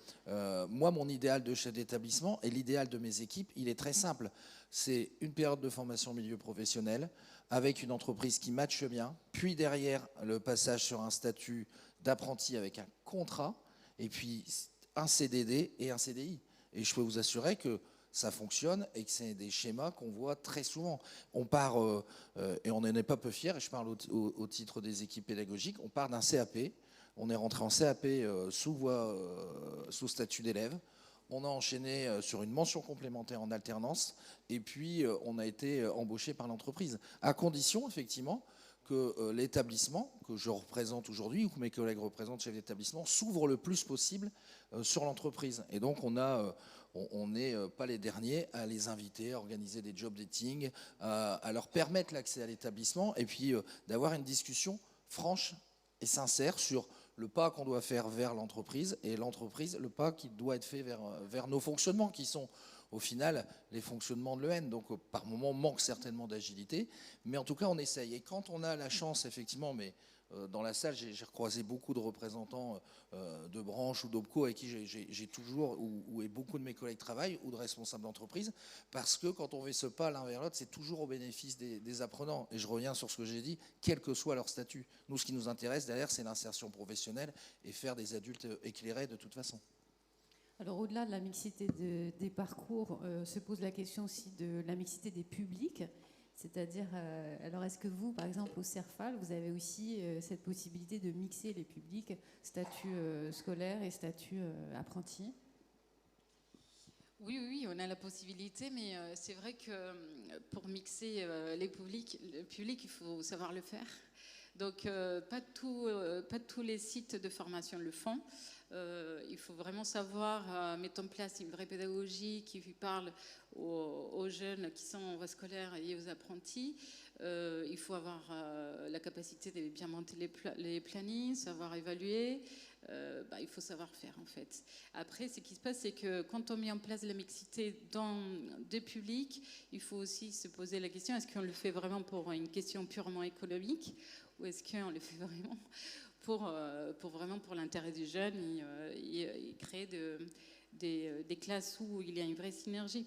moi, mon idéal de chef d'établissement et l'idéal de mes équipes, il est très simple. C'est une période de formation au milieu professionnel avec une entreprise qui matche bien, puis derrière le passage sur un statut d'apprenti avec un contrat, et puis un CDD et un CDI. Et je peux vous assurer que ça fonctionne et que c'est des schémas qu'on voit très souvent. On part, et on n'en est pas peu fiers, et je parle au titre des équipes pédagogiques, on part d'un CAP, on est rentré en CAP sous statut d'élève, on a enchaîné sur une mention complémentaire en alternance, et puis on a été embauché par l'entreprise, à condition effectivement que l'établissement que je représente aujourd'hui, ou que mes collègues représentent chef d'établissement, s'ouvre le plus possible sur l'entreprise. Et donc on n'est pas les derniers à les inviter, à organiser des job dating, à leur permettre l'accès à l'établissement, et puis d'avoir une discussion franche et sincère sur le pas qu'on doit faire vers l'entreprise, et l'entreprise, le pas qui doit être fait vers nos fonctionnements, qui sont au final les fonctionnements de l'EN. Donc par moments, on manque certainement d'agilité, mais en tout cas on essaye. Et quand on a la chance, effectivement, mais dans la salle, j'ai recroisé beaucoup de représentants de branches ou d'OPCO avec qui j'ai toujours, où beaucoup de mes collègues travaillent, ou de responsables d'entreprise, parce que quand on fait ce pas l'un vers l'autre, c'est toujours au bénéfice des apprenants. Et je reviens sur ce que j'ai dit, quel que soit leur statut. Nous, ce qui nous intéresse derrière, c'est l'insertion professionnelle et faire des adultes éclairés de toute façon. Alors au-delà de la mixité des parcours, se pose la question aussi de la mixité des publics. C'est-à-dire, alors est-ce que vous, par exemple, au CERFAL, vous avez aussi cette possibilité de mixer les publics, statut scolaire et statut apprenti? Oui, on a la possibilité, mais c'est vrai que pour mixer les publics, il faut savoir le faire. Donc, pas tous les sites de formation le font. Il faut vraiment savoir mettre en place une vraie pédagogie qui parle aux jeunes qui sont en voie scolaire et aux apprentis. Il faut avoir la capacité de bien monter les plannings, savoir évaluer. Il faut savoir faire, en fait. Après, ce qui se passe, c'est que quand on met en place la mixité dans des publics, il faut aussi se poser la question, est-ce qu'on le fait vraiment pour une question purement économique, ou est-ce qu'on le fait vraiment pour l'intérêt des jeunes et créer des classes où il y a une vraie synergie.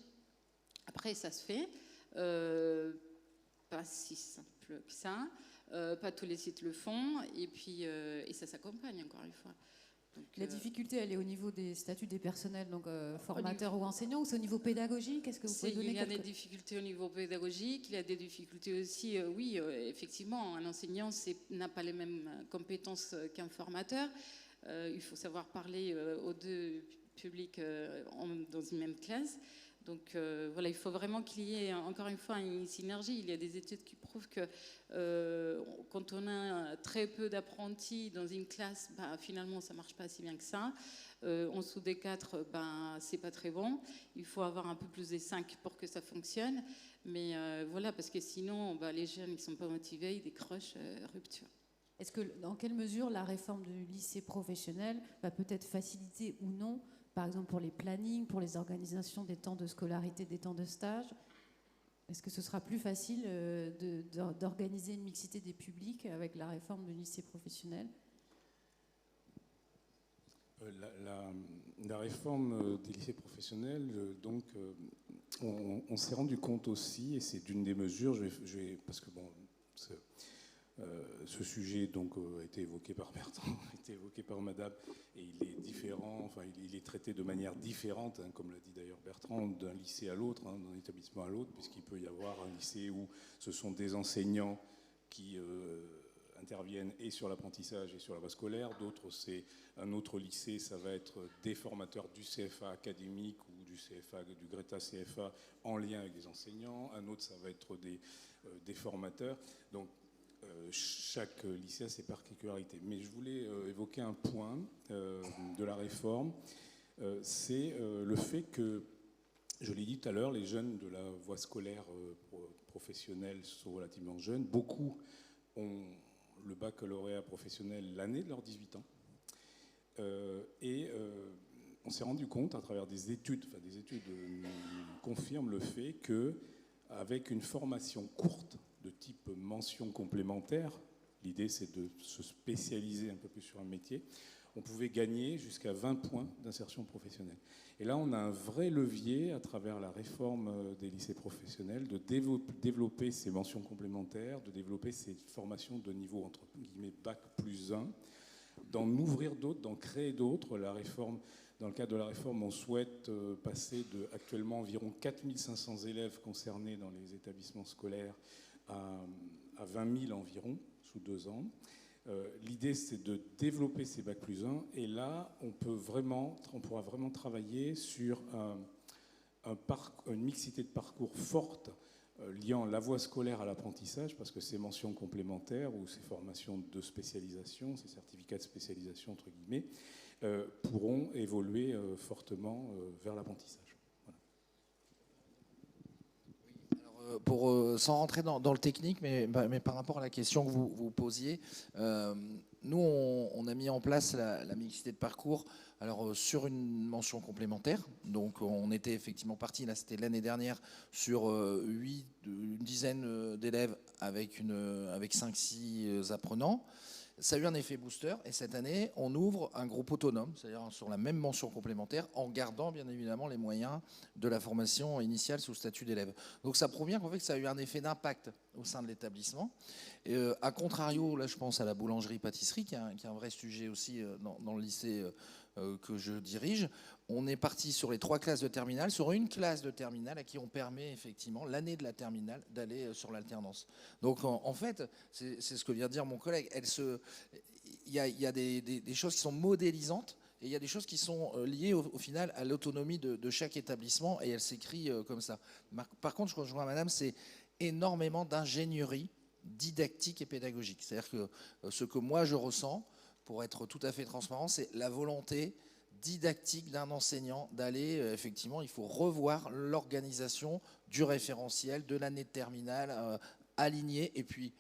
Après, ça se fait, pas si simple que ça, pas tous les sites le font, et puis et ça s'accompagne encore une fois. La difficulté, elle est au niveau des statuts des personnels, donc formateurs ou enseignants, ou c'est au niveau pédagogique? Est-ce que vous pouvez donner Il y a des difficultés au niveau pédagogique, il y a des difficultés aussi, effectivement, un enseignant n'a pas les mêmes compétences qu'un formateur. Il faut savoir parler aux deux publics dans une même classe. Donc voilà, il faut vraiment qu'il y ait encore une fois une synergie. Il y a des études qui prouvent que quand on a très peu d'apprentis dans une classe, finalement ça ne marche pas si bien que ça. En dessous des 4, c'est pas très bon. Il faut avoir un peu plus des 5 pour que ça fonctionne. Mais voilà, parce que sinon les jeunes ils ne sont pas motivés, ils décrochent, rupture. Est-ce que, dans quelle mesure la réforme du lycée professionnel va peut-être faciliter ou non, par exemple pour les plannings, pour les organisations des temps de scolarité, des temps de stage? Est-ce que ce sera plus facile d'organiser une mixité des publics avec la réforme du lycée professionnel? La réforme des lycées professionnels, on s'est rendu compte aussi, et c'est d'une des mesures, parce que ce sujet a été évoqué par Bertrand, a été évoqué par Madame, et il est différent, il est traité de manière différente, comme l'a dit d'ailleurs Bertrand, d'un lycée à l'autre, d'un établissement à l'autre, puisqu'il peut y avoir un lycée où ce sont des enseignants qui interviennent et sur l'apprentissage et sur la base scolaire, d'autres c'est un autre lycée, ça va être des formateurs du CFA académique ou du CFA, du Greta CFA en lien avec des enseignants, un autre ça va être des formateurs. Donc chaque lycée a ses particularités. Mais je voulais évoquer un point de la réforme, c'est le fait que, je l'ai dit tout à l'heure, les jeunes de la voie scolaire professionnelle sont relativement jeunes. Beaucoup ont le baccalauréat professionnel l'année de leurs 18 ans. On s'est rendu compte à travers des études confirment le fait qu'avec une formation courte de type mention complémentaire, l'idée c'est de se spécialiser un peu plus sur un métier, on pouvait gagner jusqu'à 20 points d'insertion professionnelle. Et là, on a un vrai levier à travers la réforme des lycées professionnels de développer ces mentions complémentaires, de développer ces formations de niveau entre guillemets bac plus 1, d'en ouvrir d'autres, d'en créer d'autres. Dans le cadre de la réforme, on souhaite passer de actuellement environ 4500 élèves concernés dans les établissements scolaires à 20 000 environ sous 2 ans. L'idée, c'est de développer ces bac plus 1, et là, on pourra vraiment travailler sur une mixité de parcours forte liant la voie scolaire à l'apprentissage, parce que ces mentions complémentaires ou ces formations de spécialisation, ces certificats de spécialisation entre guillemets, pourront évoluer fortement vers l'apprentissage. Sans rentrer dans le technique, mais par rapport à la question que vous posiez, nous, on a mis en place la mixité de parcours sur une mention complémentaire. Donc, on était effectivement parti, là, c'était l'année dernière, sur une dizaine d'élèves avec 5-6 apprenants. Ça a eu un effet booster, et cette année, on ouvre un groupe autonome, c'est-à-dire sur la même mention complémentaire, en gardant bien évidemment les moyens de la formation initiale sous statut d'élève. Donc ça prouve bien qu'en fait, ça a eu un effet d'impact au sein de l'établissement. A contrario, là je pense à la boulangerie-pâtisserie, qui est un vrai sujet aussi dans le lycée que je dirige. On est parti sur les 3 classes de terminale, sur une classe de terminale à qui on permet effectivement l'année de la terminale d'aller sur l'alternance. Donc en fait, c'est ce que vient de dire mon collègue. Il y a des choses qui sont modélisantes, et il y a des choses qui sont liées au final à l'autonomie de chaque établissement, et elle s'écrit comme ça. Par contre, je rejoins madame, c'est énormément d'ingénierie didactique et pédagogique. C'est-à-dire que ce que moi je ressens, pour être tout à fait transparent, c'est la volonté didactique d'un enseignant d'aller, effectivement, il faut revoir l'organisation du référentiel, de l'année de terminale, aligner. Et puis,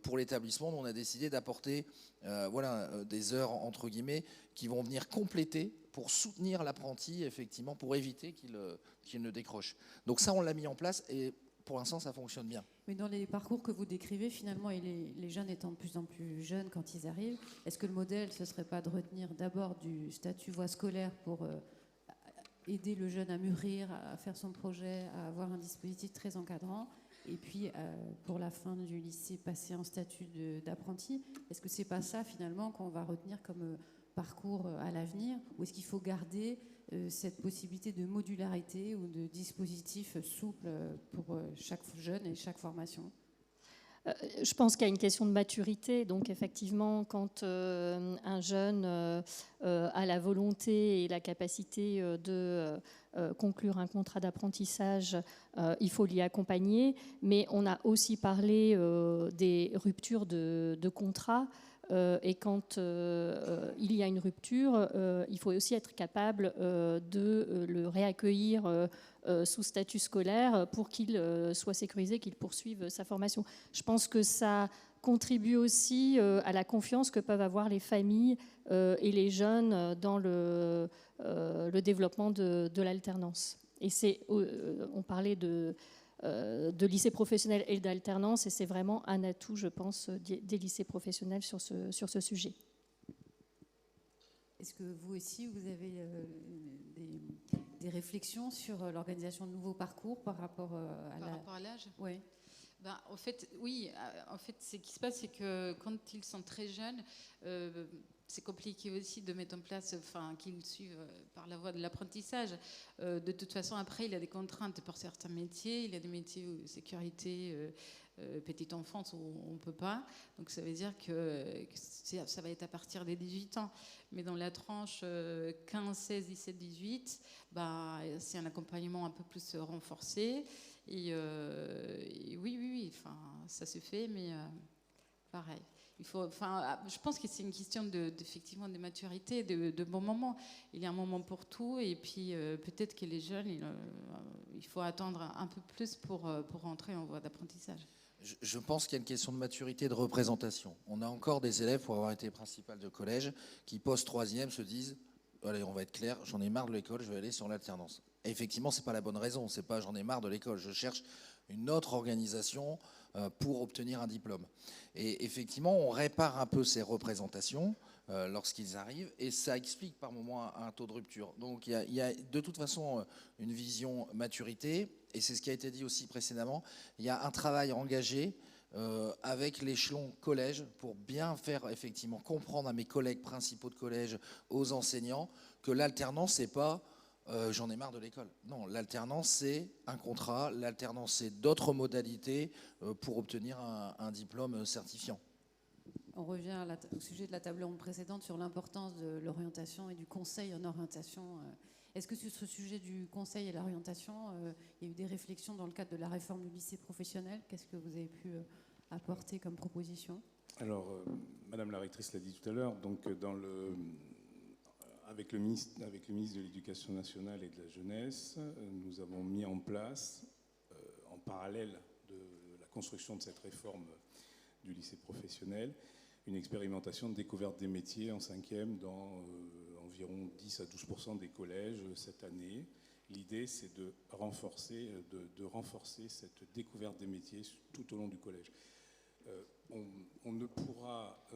pour l'établissement, on a décidé d'apporter des heures, entre guillemets, qui vont venir compléter pour soutenir l'apprenti, effectivement, pour éviter qu'il ne décroche. Donc ça, on l'a mis en place, et pour l'instant, ça fonctionne bien. Mais dans les parcours que vous décrivez, finalement, et les jeunes étant de plus en plus jeunes quand ils arrivent, est-ce que le modèle, ce ne serait pas de retenir d'abord du statut voie scolaire pour aider le jeune à mûrir, à faire son projet, à avoir un dispositif très encadrant, et puis pour la fin du lycée, passer en statut d'apprenti? Est-ce que ce n'est pas ça, finalement, qu'on va retenir comme parcours à l'avenir, ou est-ce qu'il faut garder cette possibilité de modularité ou de dispositif souple pour chaque jeune et chaque formation? Je pense qu'il y a une question de maturité. Donc effectivement, quand un jeune a la volonté et la capacité de conclure un contrat d'apprentissage, il faut l'y accompagner. Mais on a aussi parlé des ruptures de contrat. Et quand il y a une rupture, il faut aussi être capable de le réaccueillir sous statut scolaire pour qu'il soit sécurisé, qu'il poursuive sa formation. Je pense que ça contribue aussi à la confiance que peuvent avoir les familles et les jeunes dans le développement de l'alternance. Et on parlait de lycée professionnel et d'alternance, et c'est vraiment un atout, je pense, des lycées professionnels sur ce sujet. Est-ce que vous aussi, vous avez des réflexions sur l'organisation de nouveaux parcours par rapport à l'âge? Oui. Ben, en fait, oui. En fait, ce qui se passe, c'est que quand ils sont très jeunes, c'est compliqué aussi de mettre en place, qu'ils suivent par la voie de l'apprentissage. De toute façon, après, il y a des contraintes pour certains métiers. Il y a des métiers sécurité, petite enfance où on ne peut pas. Donc ça veut dire que ça va être à partir des 18 ans. Mais dans la tranche 15, 16, 17, 18, c'est un accompagnement un peu plus renforcé. Et oui, ça se fait, mais pareil. Je pense que c'est une question effectivement de maturité, de bon moment. Il y a un moment pour tout, et puis peut-être que les jeunes, il faut attendre un peu plus pour rentrer en voie d'apprentissage. Je pense qu'il y a une question de maturité et de représentation. On a encore des élèves, pour avoir été principal de collège, qui post-troisième se disent « Allez, on va être clair, j'en ai marre de l'école, je vais aller sur l'alternance ». Et effectivement, ce n'est pas la bonne raison. Ce n'est pas « j'en ai marre de l'école, je cherche une autre organisation pour obtenir un diplôme ». Et effectivement, on répare un peu ces représentations lorsqu'ils arrivent, et ça explique par moments un taux de rupture. Donc il y a de toute façon une vision maturité, et c'est ce qui a été dit aussi précédemment. Il y a un travail engagé avec l'échelon collège pour bien faire effectivement comprendre à mes collègues principaux de collège, aux enseignants, que l'alternance, c'est pas j'en ai marre de l'école. Non, l'alternance, c'est un contrat. L'alternance, c'est d'autres modalités pour obtenir un diplôme certifiant. On revient au sujet de la table ronde précédente sur l'importance de l'orientation et du conseil en orientation. Est-ce que sur ce sujet du conseil et l'orientation, il y a eu des réflexions dans le cadre de la réforme du lycée professionnel? Qu'est-ce que vous avez pu apporter comme proposition? Alors, Madame la rectrice l'a dit tout à l'heure, donc avec le ministre de l'Éducation nationale et de la jeunesse, nous avons mis en place, en parallèle de la construction de cette réforme du lycée professionnel, une expérimentation de découverte des métiers en 5e dans environ 10 à 12% des collèges cette année. L'idée, c'est de renforcer cette découverte des métiers tout au long du collège. On ne pourra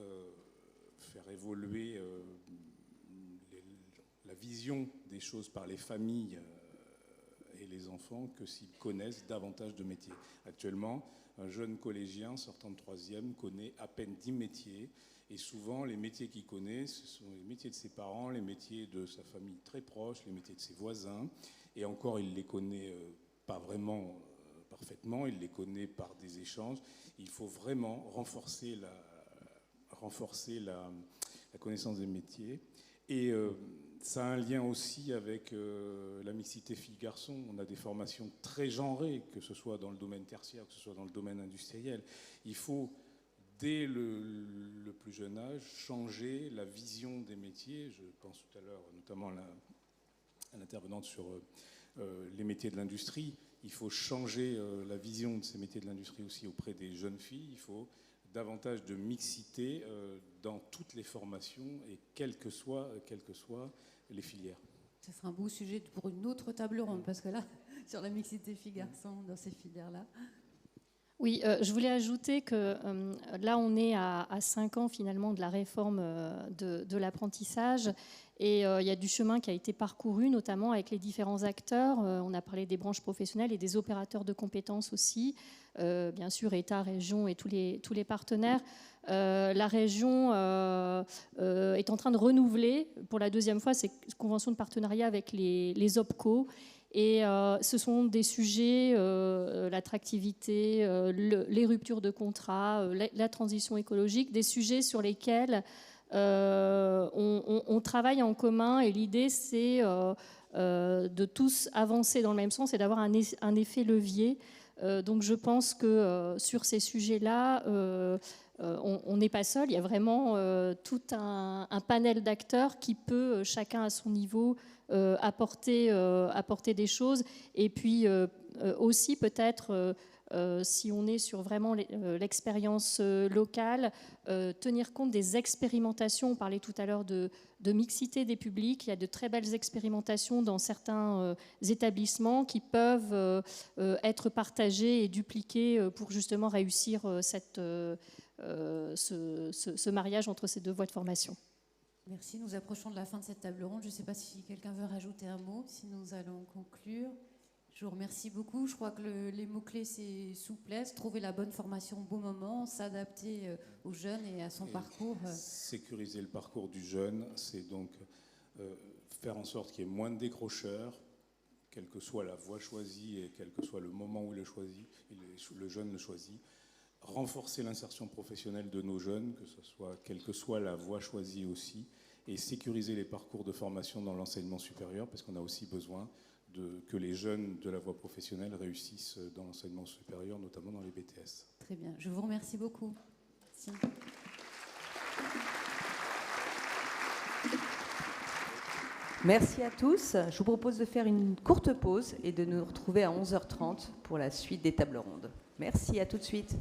faire évoluer la vision des choses par les familles et les enfants que s'ils connaissent davantage de métiers. Actuellement, un jeune collégien sortant de 3e connaît à peine 10 métiers, et souvent les métiers qu'il connaît, ce sont les métiers de ses parents, les métiers de sa famille très proche, les métiers de ses voisins, et encore il ne les connaît pas vraiment parfaitement, il les connaît par des échanges. Il faut vraiment renforcer la connaissance des métiers, et ça a un lien aussi avec la mixité filles-garçons. On a des formations très genrées, que ce soit dans le domaine tertiaire, que ce soit dans le domaine industriel. Il faut, dès le plus jeune âge, changer la vision des métiers. Je pense tout à l'heure notamment à l'intervenante sur les métiers de l'industrie. Il faut changer la vision de ces métiers de l'industrie aussi auprès des jeunes filles. Il faut davantage de mixité dans toutes les formations, et quelles que soient les filières. Ce sera un beau sujet pour une autre table ronde, parce que là, sur la mixité filles-garçons dans ces filières-là. Oui, je voulais ajouter que là, on est à 5 ans finalement de la réforme de l'apprentissage et il y a du chemin qui a été parcouru, notamment avec les différents acteurs. On a parlé des branches professionnelles et des opérateurs de compétences aussi, bien sûr, État, région et tous les partenaires. La région est en train de renouveler pour la deuxième fois ses conventions de partenariat avec les OPCO. Et ce sont des sujets, l'attractivité, les ruptures de contrat, la transition écologique, des sujets sur lesquels on travaille en commun. Et l'idée, c'est de tous avancer dans le même sens et d'avoir un effet levier. Donc je pense que sur ces sujets-là, on n'est pas seul. Il y a vraiment tout un panel d'acteurs qui peut, chacun à son niveau, apporter des choses. Et puis aussi peut-être, si on est sur vraiment l'expérience locale, tenir compte des expérimentations. On parlait tout à l'heure de mixité des publics. Il y a de très belles expérimentations dans certains établissements qui peuvent être partagées et dupliquées pour justement réussir ce mariage entre ces deux voies de formation. Merci. Nous approchons de la fin de cette table ronde. Je ne sais pas si quelqu'un veut rajouter un mot, si nous allons conclure. Je vous remercie beaucoup. Je crois que les mots-clés, c'est souplesse, trouver la bonne formation au bon moment, s'adapter aux jeunes et à son parcours. Sécuriser le parcours du jeune, c'est donc faire en sorte qu'il y ait moins de décrocheurs, quelle que soit la voie choisie et quel que soit le moment où le jeune le choisit. Renforcer l'insertion professionnelle de nos jeunes, quelle que soit la voie choisie aussi, et sécuriser les parcours de formation dans l'enseignement supérieur, parce qu'on a aussi besoin que les jeunes de la voie professionnelle réussissent dans l'enseignement supérieur, notamment dans les BTS. Très bien, je vous remercie beaucoup. Merci. Merci à tous. Je vous propose de faire une courte pause et de nous retrouver à 11h30 pour la suite des tables rondes. Merci, à tout de suite.